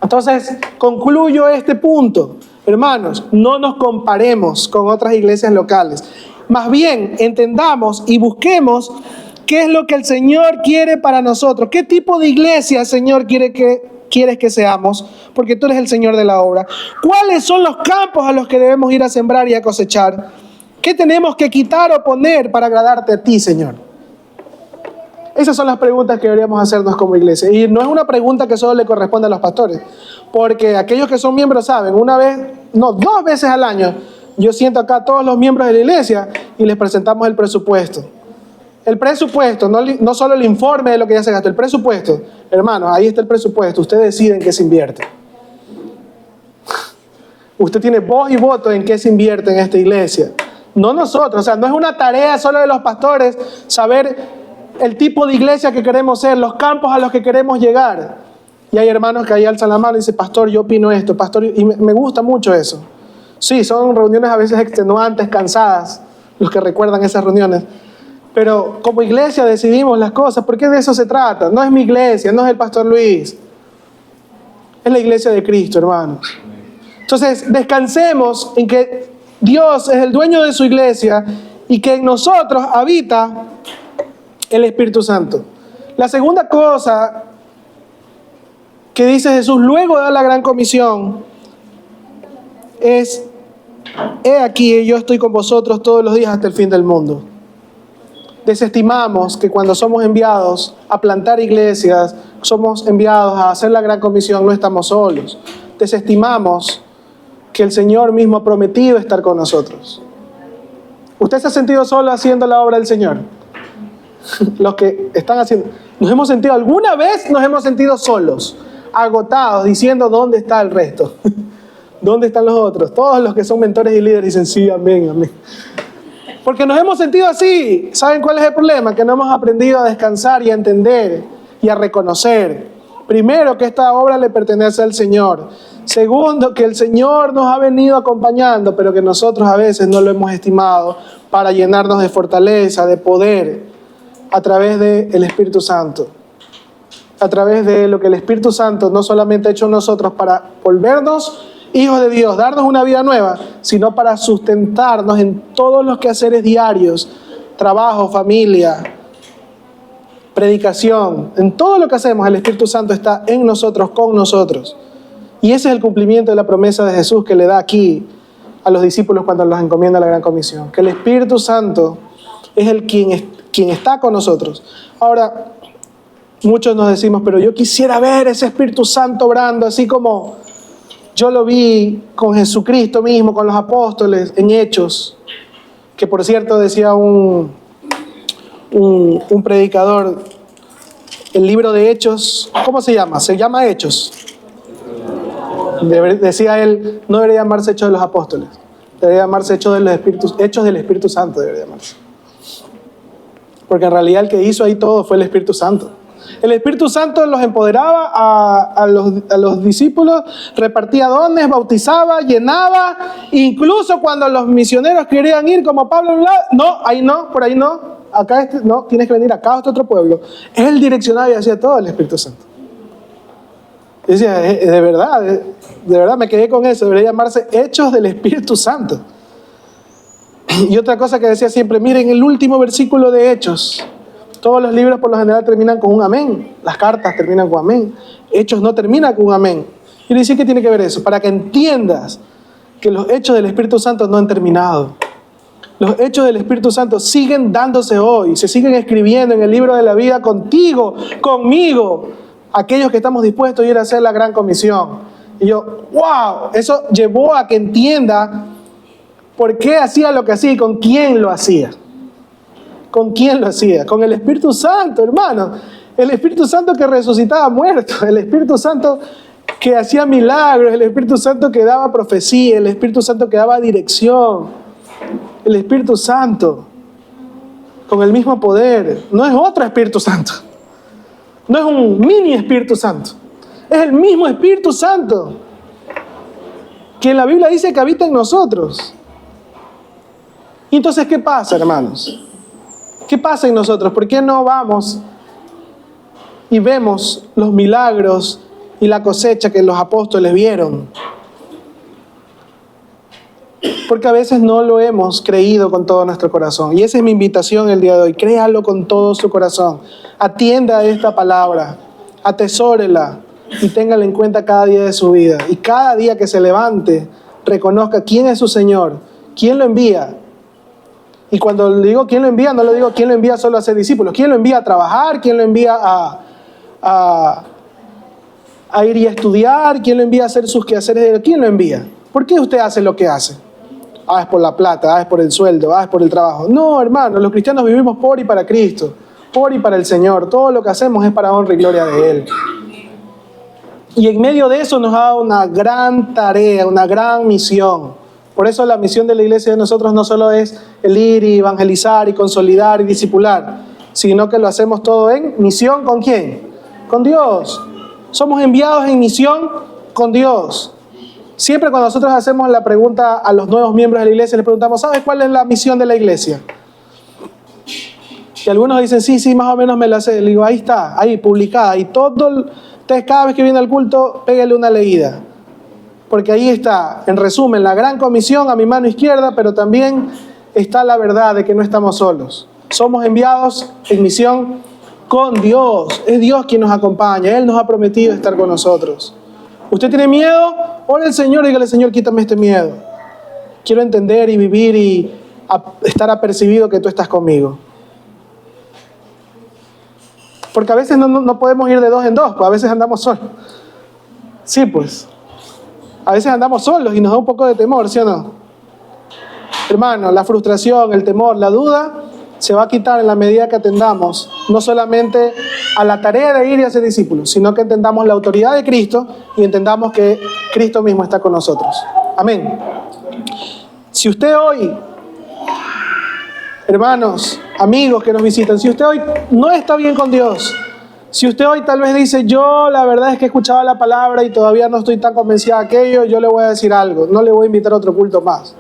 Entonces, concluyo este punto. Hermanos, no nos comparemos con otras iglesias locales. Más bien, entendamos y busquemos qué es lo que el Señor quiere para nosotros. ¿Qué tipo de iglesia, Señor, quieres que seamos? Porque tú eres el Señor de la obra. ¿Cuáles son los campos a los que debemos ir a sembrar y a cosechar? ¿Qué tenemos que quitar o poner para agradarte a ti, Señor? Esas son las preguntas que deberíamos hacernos como iglesia. Y no es una pregunta que solo le corresponde a los pastores, porque aquellos que son miembros saben, dos veces al año, yo siento acá a todos los miembros de la iglesia y les presentamos el presupuesto. El presupuesto, no solo el informe de lo que ya se gastó, el presupuesto. Hermanos, ahí está el presupuesto. Ustedes deciden en qué se invierte. Usted tiene voz y voto en qué se invierte en esta iglesia. No nosotros, o sea, no es una tarea solo de los pastores saber el tipo de iglesia que queremos ser, los campos a los que queremos llegar. Y hay hermanos que ahí alzan la mano y dicen, pastor, yo opino esto, pastor, y me gusta mucho eso. Sí, son reuniones a veces extenuantes, cansadas, los que recuerdan esas reuniones. Pero como iglesia decidimos las cosas, porque de eso se trata. No es mi iglesia, no es el pastor Luis. Es la iglesia de Cristo, hermanos. Entonces, descansemos en que Dios es el dueño de su iglesia y que en nosotros habita el Espíritu Santo. La segunda cosa que dice Jesús luego de la gran comisión es: he aquí, yo estoy con vosotros todos los días hasta el fin del mundo. Desestimamos que cuando somos enviados a plantar iglesias, somos enviados a hacer la gran comisión, no estamos solos. Desestimamos que el Señor mismo ha prometido estar con nosotros. ¿Usted se ha sentido solo haciendo la obra del Señor? Los que están haciendo, alguna vez nos hemos sentido solos, agotados, diciendo ¿dónde está el resto? ¿Dónde están los otros? Todos los que son mentores y líderes dicen sí, amén, amén. Porque nos hemos sentido así. ¿Saben cuál es el problema? Que no hemos aprendido a descansar y a entender y a reconocer. Primero, que esta obra le pertenece al Señor. Segundo, que el Señor nos ha venido acompañando, pero que nosotros a veces no lo hemos estimado para llenarnos de fortaleza, de poder, a través del Espíritu Santo. A través de lo que el Espíritu Santo no solamente ha hecho en nosotros para volvernos hijos de Dios, darnos una vida nueva, sino para sustentarnos en todos los quehaceres diarios, trabajo, familia, predicación, en todo lo que hacemos. El Espíritu Santo está en nosotros, con nosotros. Y ese es el cumplimiento de la promesa de Jesús que le da aquí a los discípulos cuando los encomienda la gran comisión, que el Espíritu Santo es quien está con nosotros. Ahora, muchos nos decimos, pero yo quisiera ver ese Espíritu Santo obrando, así como yo lo vi con Jesucristo mismo, con los apóstoles, en Hechos, que por cierto decía un predicador, el libro de Hechos, ¿cómo se llama? Se llama Hechos. Decía él, no debería llamarse Hechos de los Apóstoles, debería llamarse Hechos del Espíritu Santo, debería llamarse. Porque en realidad el que hizo ahí todo fue el Espíritu Santo. El Espíritu Santo los empoderaba a los discípulos, repartía dones, bautizaba, llenaba. Incluso cuando los misioneros querían ir, como Pablo, no, ahí no, por ahí no, acá no, tienes que venir acá a este otro pueblo. Él direccionaba y hacía todo el Espíritu Santo. Y decía, de verdad me quedé con eso, debería llamarse Hechos del Espíritu Santo. Y otra cosa que decía siempre, miren el último versículo de Hechos, Todos los libros por lo general terminan con un amén. Las cartas terminan con amén. Hechos no terminan con un amén. Quiere decir que tiene que ver eso, para que entiendas que los hechos del Espíritu Santo no han terminado. Los hechos del Espíritu Santo siguen dándose hoy, se siguen escribiendo en el libro de la vida contigo, conmigo, aquellos que estamos dispuestos a ir a hacer la gran comisión. Y yo, wow, eso llevó a que entienda por qué hacía lo que hacía y con quién lo hacía. ¿Con quién lo hacía? Con el Espíritu Santo, hermano. El Espíritu Santo que resucitaba muertos, el Espíritu Santo que hacía milagros, el Espíritu Santo que daba profecía, el Espíritu Santo que daba dirección, el Espíritu Santo con el mismo poder. No es otro Espíritu Santo, no es un mini Espíritu Santo, es el mismo Espíritu Santo que en la Biblia dice que habita en nosotros. Y entonces, ¿qué pasa, hermanos? ¿Qué pasa en nosotros? ¿Por qué no vamos y vemos los milagros y la cosecha que los apóstoles vieron? Porque a veces no lo hemos creído con todo nuestro corazón. Y esa es mi invitación el día de hoy. Créalo con todo su corazón. Atienda a esta palabra. Atesórela y téngala en cuenta cada día de su vida. Y cada día que se levante, reconozca quién es su Señor, quién lo envía. Y cuando le digo quién lo envía, no le digo quién lo envía solo a ser discípulos. ¿Quién lo envía a trabajar? ¿Quién lo envía a ir y a estudiar? ¿Quién lo envía a hacer sus quehaceres? ¿Quién lo envía? ¿Por qué usted hace lo que hace? Es por la plata, es por el sueldo, es por el trabajo. No, hermano, los cristianos vivimos por y para Cristo, por y para el Señor. Todo lo que hacemos es para honra y gloria de Él. Y en medio de eso nos ha dado una gran tarea, una gran misión. Por eso la misión de la iglesia de nosotros no solo es el ir y evangelizar y consolidar y discipular, sino que lo hacemos todo en misión. ¿Con quién? Con Dios. Somos enviados en misión con Dios. Siempre cuando nosotros hacemos la pregunta a los nuevos miembros de la iglesia, les preguntamos, ¿sabes cuál es la misión de la iglesia? Y algunos dicen, sí, más o menos me la sé. Le digo, ahí está, ahí publicada. Y ustedes cada vez que viene al culto, pégale una leída. Porque ahí está, en resumen, la gran comisión a mi mano izquierda, pero también está la verdad de que no estamos solos. Somos enviados en misión con Dios. Es Dios quien nos acompaña. Él nos ha prometido estar con nosotros. ¿Usted tiene miedo? Ore al Señor y dígale, Señor, quítame este miedo. Quiero entender y vivir y estar apercibido que tú estás conmigo. Porque a veces no podemos ir de dos en dos, pues a veces andamos solos. Sí, pues. A veces andamos solos y nos da un poco de temor, ¿sí o no? Hermano, la frustración, el temor, la duda se va a quitar en la medida que atendamos no solamente a la tarea de ir y hacer discípulos, sino que entendamos la autoridad de Cristo y entendamos que Cristo mismo está con nosotros. Amén. Si usted hoy, hermanos, amigos que nos visitan, si usted hoy no está bien con Dios, si usted hoy tal vez dice, yo la verdad es que he escuchado la palabra y todavía no estoy tan convencida de aquello, yo le voy a decir algo, no le voy a invitar a otro culto más.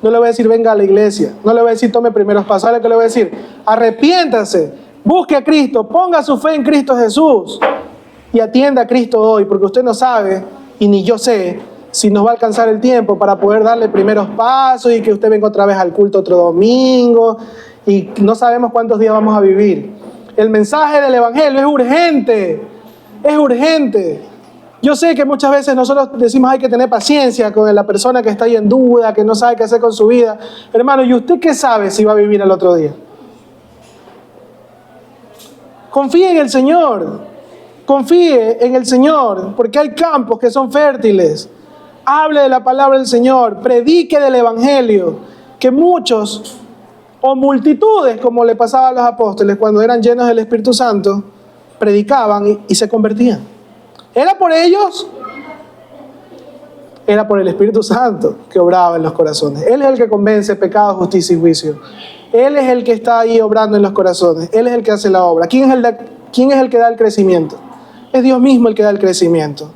No le voy a decir venga a la iglesia, no le voy a decir tome primeros pasos, ¿sabe qué le voy a decir? Arrepiéntase, busque a Cristo, ponga su fe en Cristo Jesús y atienda a Cristo hoy, porque usted no sabe, y ni yo sé, si nos va a alcanzar el tiempo para poder darle primeros pasos y que usted venga otra vez al culto otro domingo y no sabemos cuántos días vamos a vivir. El mensaje del Evangelio es urgente, es urgente. Yo sé que muchas veces nosotros decimos hay que tener paciencia con la persona que está ahí en duda, que no sabe qué hacer con su vida. Hermano, ¿y usted qué sabe si va a vivir el otro día? Confíe en el Señor, confíe en el Señor, porque hay campos que son fértiles. Hable de la palabra del Señor, predique del Evangelio, que muchos o multitudes, como le pasaba a los apóstoles cuando eran llenos del Espíritu Santo, predicaban y se convertían. ¿Era por ellos? Era por el Espíritu Santo que obraba en los corazones. Él es el que convence pecado, justicia y juicio. Él es el que está ahí obrando en los corazones. Él es el que hace la obra. ¿Quién es el que da el crecimiento? Es Dios mismo el que da el crecimiento.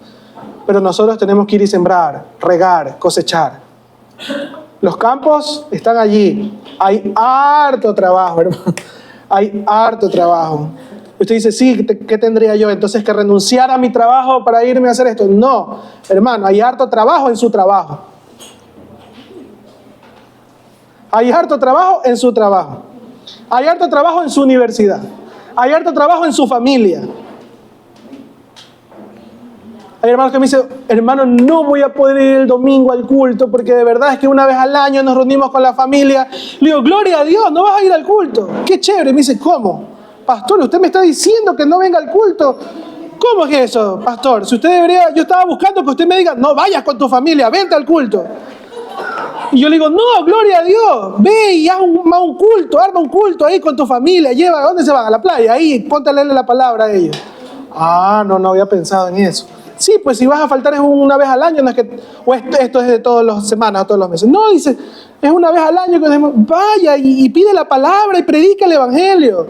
Pero nosotros tenemos que ir y sembrar, regar, cosechar. Los campos están allí. Hay harto trabajo, hermano. Hay harto trabajo. Usted dice, sí, ¿qué tendría yo? Entonces, ¿que renunciar a mi trabajo para irme a hacer esto? No, hermano, hay harto trabajo en su trabajo. Hay harto trabajo en su trabajo. Hay harto trabajo en su universidad. Hay harto trabajo en su familia. Hay hermanos que me dicen, hermano, no voy a poder ir el domingo al culto porque de verdad es que una vez al año nos reunimos con la familia. Le digo, gloria a Dios, no vas a ir al culto. Qué chévere. Me dice, ¿cómo? Pastor, usted me está diciendo que no venga al culto. ¿Cómo es eso, pastor? Si usted debería, yo estaba buscando que usted me diga, no vayas con tu familia, vente al culto. Y yo le digo, no, gloria a Dios, ve y haz un culto, arma un culto ahí con tu familia, lleva, ¿a dónde se van? A la playa, ahí, ponte a leerle la palabra a ellos. Ah, no había pensado en eso. Sí, pues si vas a faltar es una vez al año, no es que, o esto es de todas las semanas o todos los meses. No, dice, es una vez al año que vaya y pide la palabra y predica el evangelio.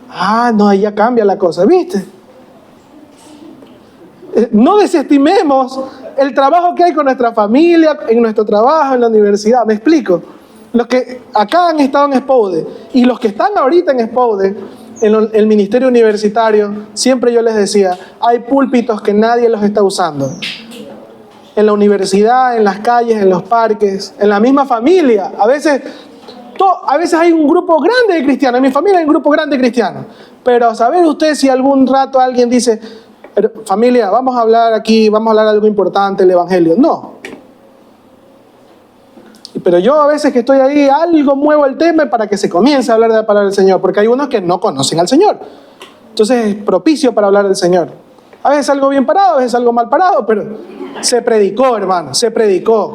Ah, no, ahí ya cambia la cosa, ¿viste? No desestimemos el trabajo que hay con nuestra familia, en nuestro trabajo, en la universidad. ¿Me explico? Los que acá han estado en Espoude y los que están ahorita en Espoude, en el ministerio universitario, siempre yo les decía, hay púlpitos que nadie los está usando. En la universidad, en las calles, en los parques, en la misma familia. A veces hay un grupo grande de cristianos. En mi familia hay un grupo grande de cristianos. Pero a saber usted si algún rato alguien dice, familia, vamos a hablar aquí, vamos a hablar de algo importante, el evangelio. No. Pero yo a veces que estoy ahí, algo muevo el tema para que se comience a hablar de la palabra del Señor, porque hay unos que no conocen al Señor. Entonces es propicio para hablar del Señor. A veces algo bien parado, a veces algo mal parado, pero se predicó, hermano, se predicó.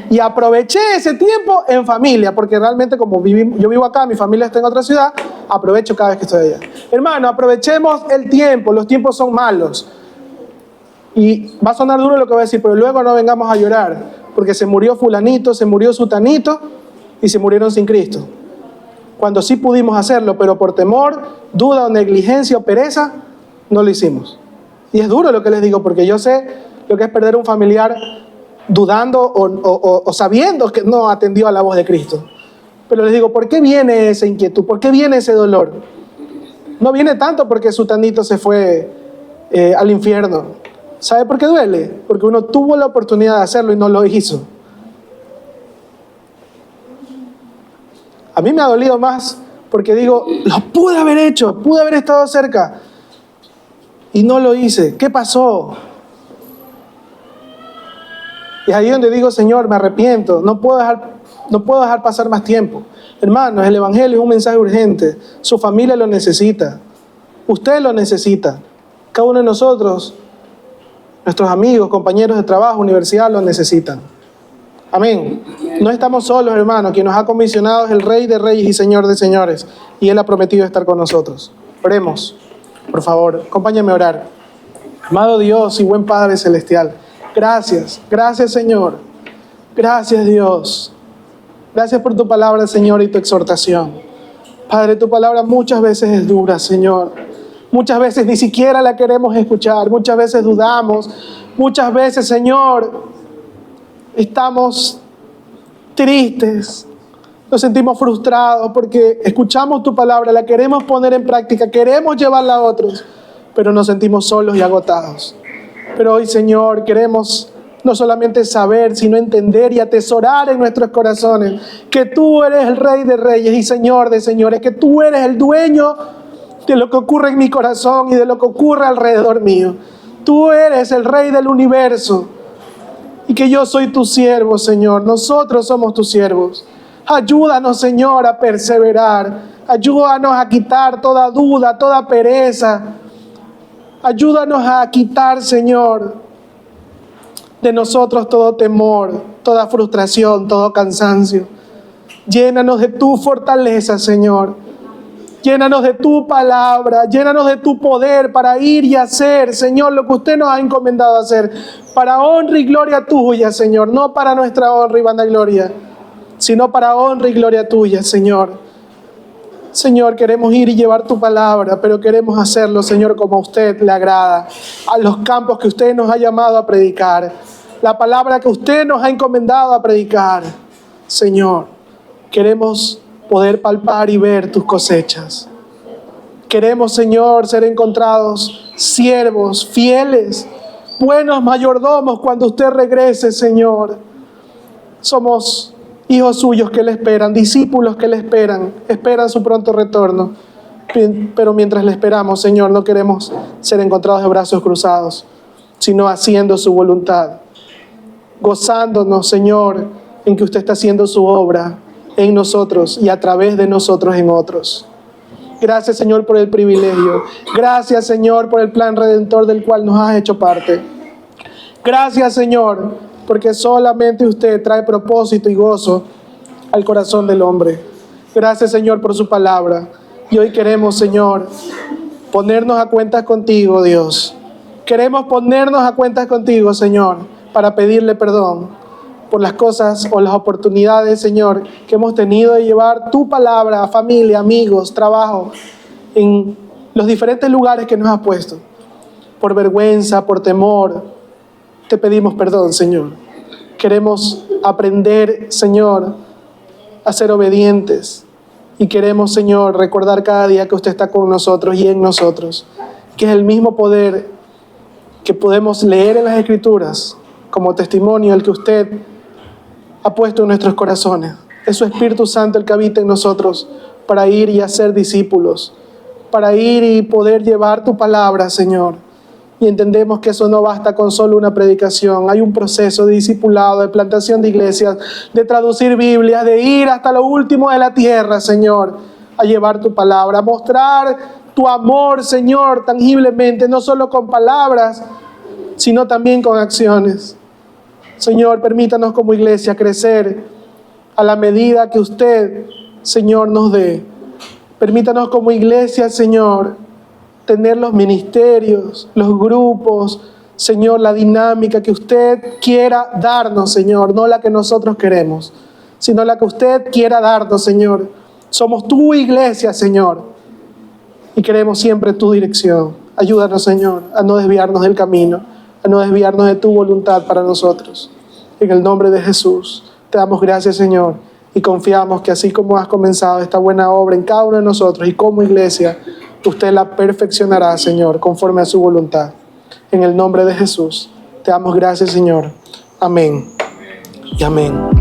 Y aproveché ese tiempo en familia, porque realmente como yo vivo acá, mi familia está en otra ciudad, aprovecho cada vez que estoy allá. Hermano, aprovechemos el tiempo, los tiempos son malos. Y va a sonar duro lo que voy a decir, pero luego no vengamos a llorar, porque se murió fulanito, se murió sutanito y se murieron sin Cristo. Cuando sí pudimos hacerlo, pero por temor, duda o negligencia o pereza, no lo hicimos. Y es duro lo que les digo, porque yo sé lo que es perder un familiar dudando o sabiendo que no atendió a la voz de Cristo. Pero les digo, ¿por qué viene esa inquietud? ¿Por qué viene ese dolor? No viene tanto porque sutanito se fue al infierno. ¿Sabe por qué duele? Porque uno tuvo la oportunidad de hacerlo y no lo hizo. A mí me ha dolido más porque digo, lo pude haber hecho, pude haber estado cerca y no lo hice. ¿Qué pasó? Y es ahí donde digo, Señor, me arrepiento, no puedo dejar pasar más tiempo. Hermanos, el evangelio es un mensaje urgente. Su familia lo necesita. Usted lo necesita. Cada uno de nosotros, nuestros amigos, compañeros de trabajo, universidad, lo necesitan. Amén. No estamos solos, hermanos. Quien nos ha comisionado es el Rey de Reyes y Señor de Señores. Y Él ha prometido estar con nosotros. Oremos, por favor. Acompáñame a orar. Amado Dios y buen Padre Celestial, gracias. Gracias, Señor. Gracias, Dios. Gracias por tu palabra, Señor, y tu exhortación. Padre, tu palabra muchas veces es dura, Señor. Muchas veces ni siquiera la queremos escuchar. Muchas veces dudamos. Muchas veces, Señor, estamos tristes. Nos sentimos frustrados porque escuchamos tu palabra, la queremos poner en práctica, queremos llevarla a otros, pero nos sentimos solos y agotados. Pero hoy, Señor, queremos no solamente saber, sino entender y atesorar en nuestros corazones que tú eres el Rey de Reyes y Señor de Señores, que tú eres el dueño de lo que ocurre en mi corazón y de lo que ocurre alrededor mío. Tú eres el Rey del universo y que yo soy tu siervo, Señor. Nosotros somos tus siervos. Ayúdanos, Señor, a perseverar. Ayúdanos a quitar toda duda, toda pereza. Ayúdanos a quitar, Señor, de nosotros todo temor, toda frustración, todo cansancio. Llénanos de tu fortaleza, Señor. Llénanos de tu palabra, llénanos de tu poder para ir y hacer, Señor, lo que usted nos ha encomendado a hacer, para honra y gloria tuya, Señor, no para nuestra honra y vanagloria, sino para honra y gloria tuya, Señor. Señor, queremos ir y llevar tu palabra, pero queremos hacerlo, Señor, como a usted le agrada, a los campos que usted nos ha llamado a predicar, la palabra que usted nos ha encomendado a predicar. Señor, queremos poder palpar y ver tus cosechas. Queremos, Señor, ser encontrados siervos, fieles, buenos mayordomos cuando usted regrese, Señor. Somos hijos suyos que le esperan, discípulos que le esperan su pronto retorno. Pero mientras le esperamos, Señor, no queremos ser encontrados de brazos cruzados, sino haciendo su voluntad, gozándonos, Señor, en que usted está haciendo su obra en nosotros y a través de nosotros en otros. Gracias, Señor, por el privilegio. Gracias, Señor, por el plan redentor del cual nos has hecho parte. Gracias, Señor, porque solamente usted trae propósito y gozo al corazón del hombre. Gracias, Señor, por su palabra. Y hoy queremos, Señor, ponernos a cuentas contigo, Dios. Queremos ponernos a cuentas contigo, Señor, para pedirle perdón por las cosas o las oportunidades, Señor, que hemos tenido de llevar tu palabra a familia, amigos, trabajo, en los diferentes lugares que nos has puesto. Por vergüenza, por temor, te pedimos perdón, Señor. Queremos aprender, Señor, a ser obedientes. Y queremos, Señor, recordar cada día que usted está con nosotros y en nosotros, que es el mismo poder que podemos leer en las Escrituras como testimonio, el que usted ha puesto en nuestros corazones. Es su Espíritu Santo el que habita en nosotros para ir y hacer discípulos, para ir y poder llevar tu palabra, Señor. Y entendemos que eso no basta con solo una predicación. Hay un proceso de discipulado, de plantación de iglesias, de traducir Biblias, de ir hasta lo último de la tierra, Señor, a llevar tu palabra, a mostrar tu amor, Señor, tangiblemente, no solo con palabras, sino también con acciones. Señor, permítanos como iglesia crecer a la medida que usted, Señor, nos dé. Permítanos como iglesia, Señor, tener los ministerios, los grupos, Señor, la dinámica que usted quiera darnos, Señor, no la que nosotros queremos, sino la que usted quiera darnos, Señor. Somos tu iglesia, Señor, y queremos siempre tu dirección. Ayúdanos, Señor, a no desviarnos del camino, a no desviarnos de tu voluntad para nosotros. En el nombre de Jesús, te damos gracias, Señor, y confiamos que así como has comenzado esta buena obra en cada uno de nosotros y como iglesia, usted la perfeccionará, Señor, conforme a su voluntad. En el nombre de Jesús, te damos gracias, Señor. Amén y amén.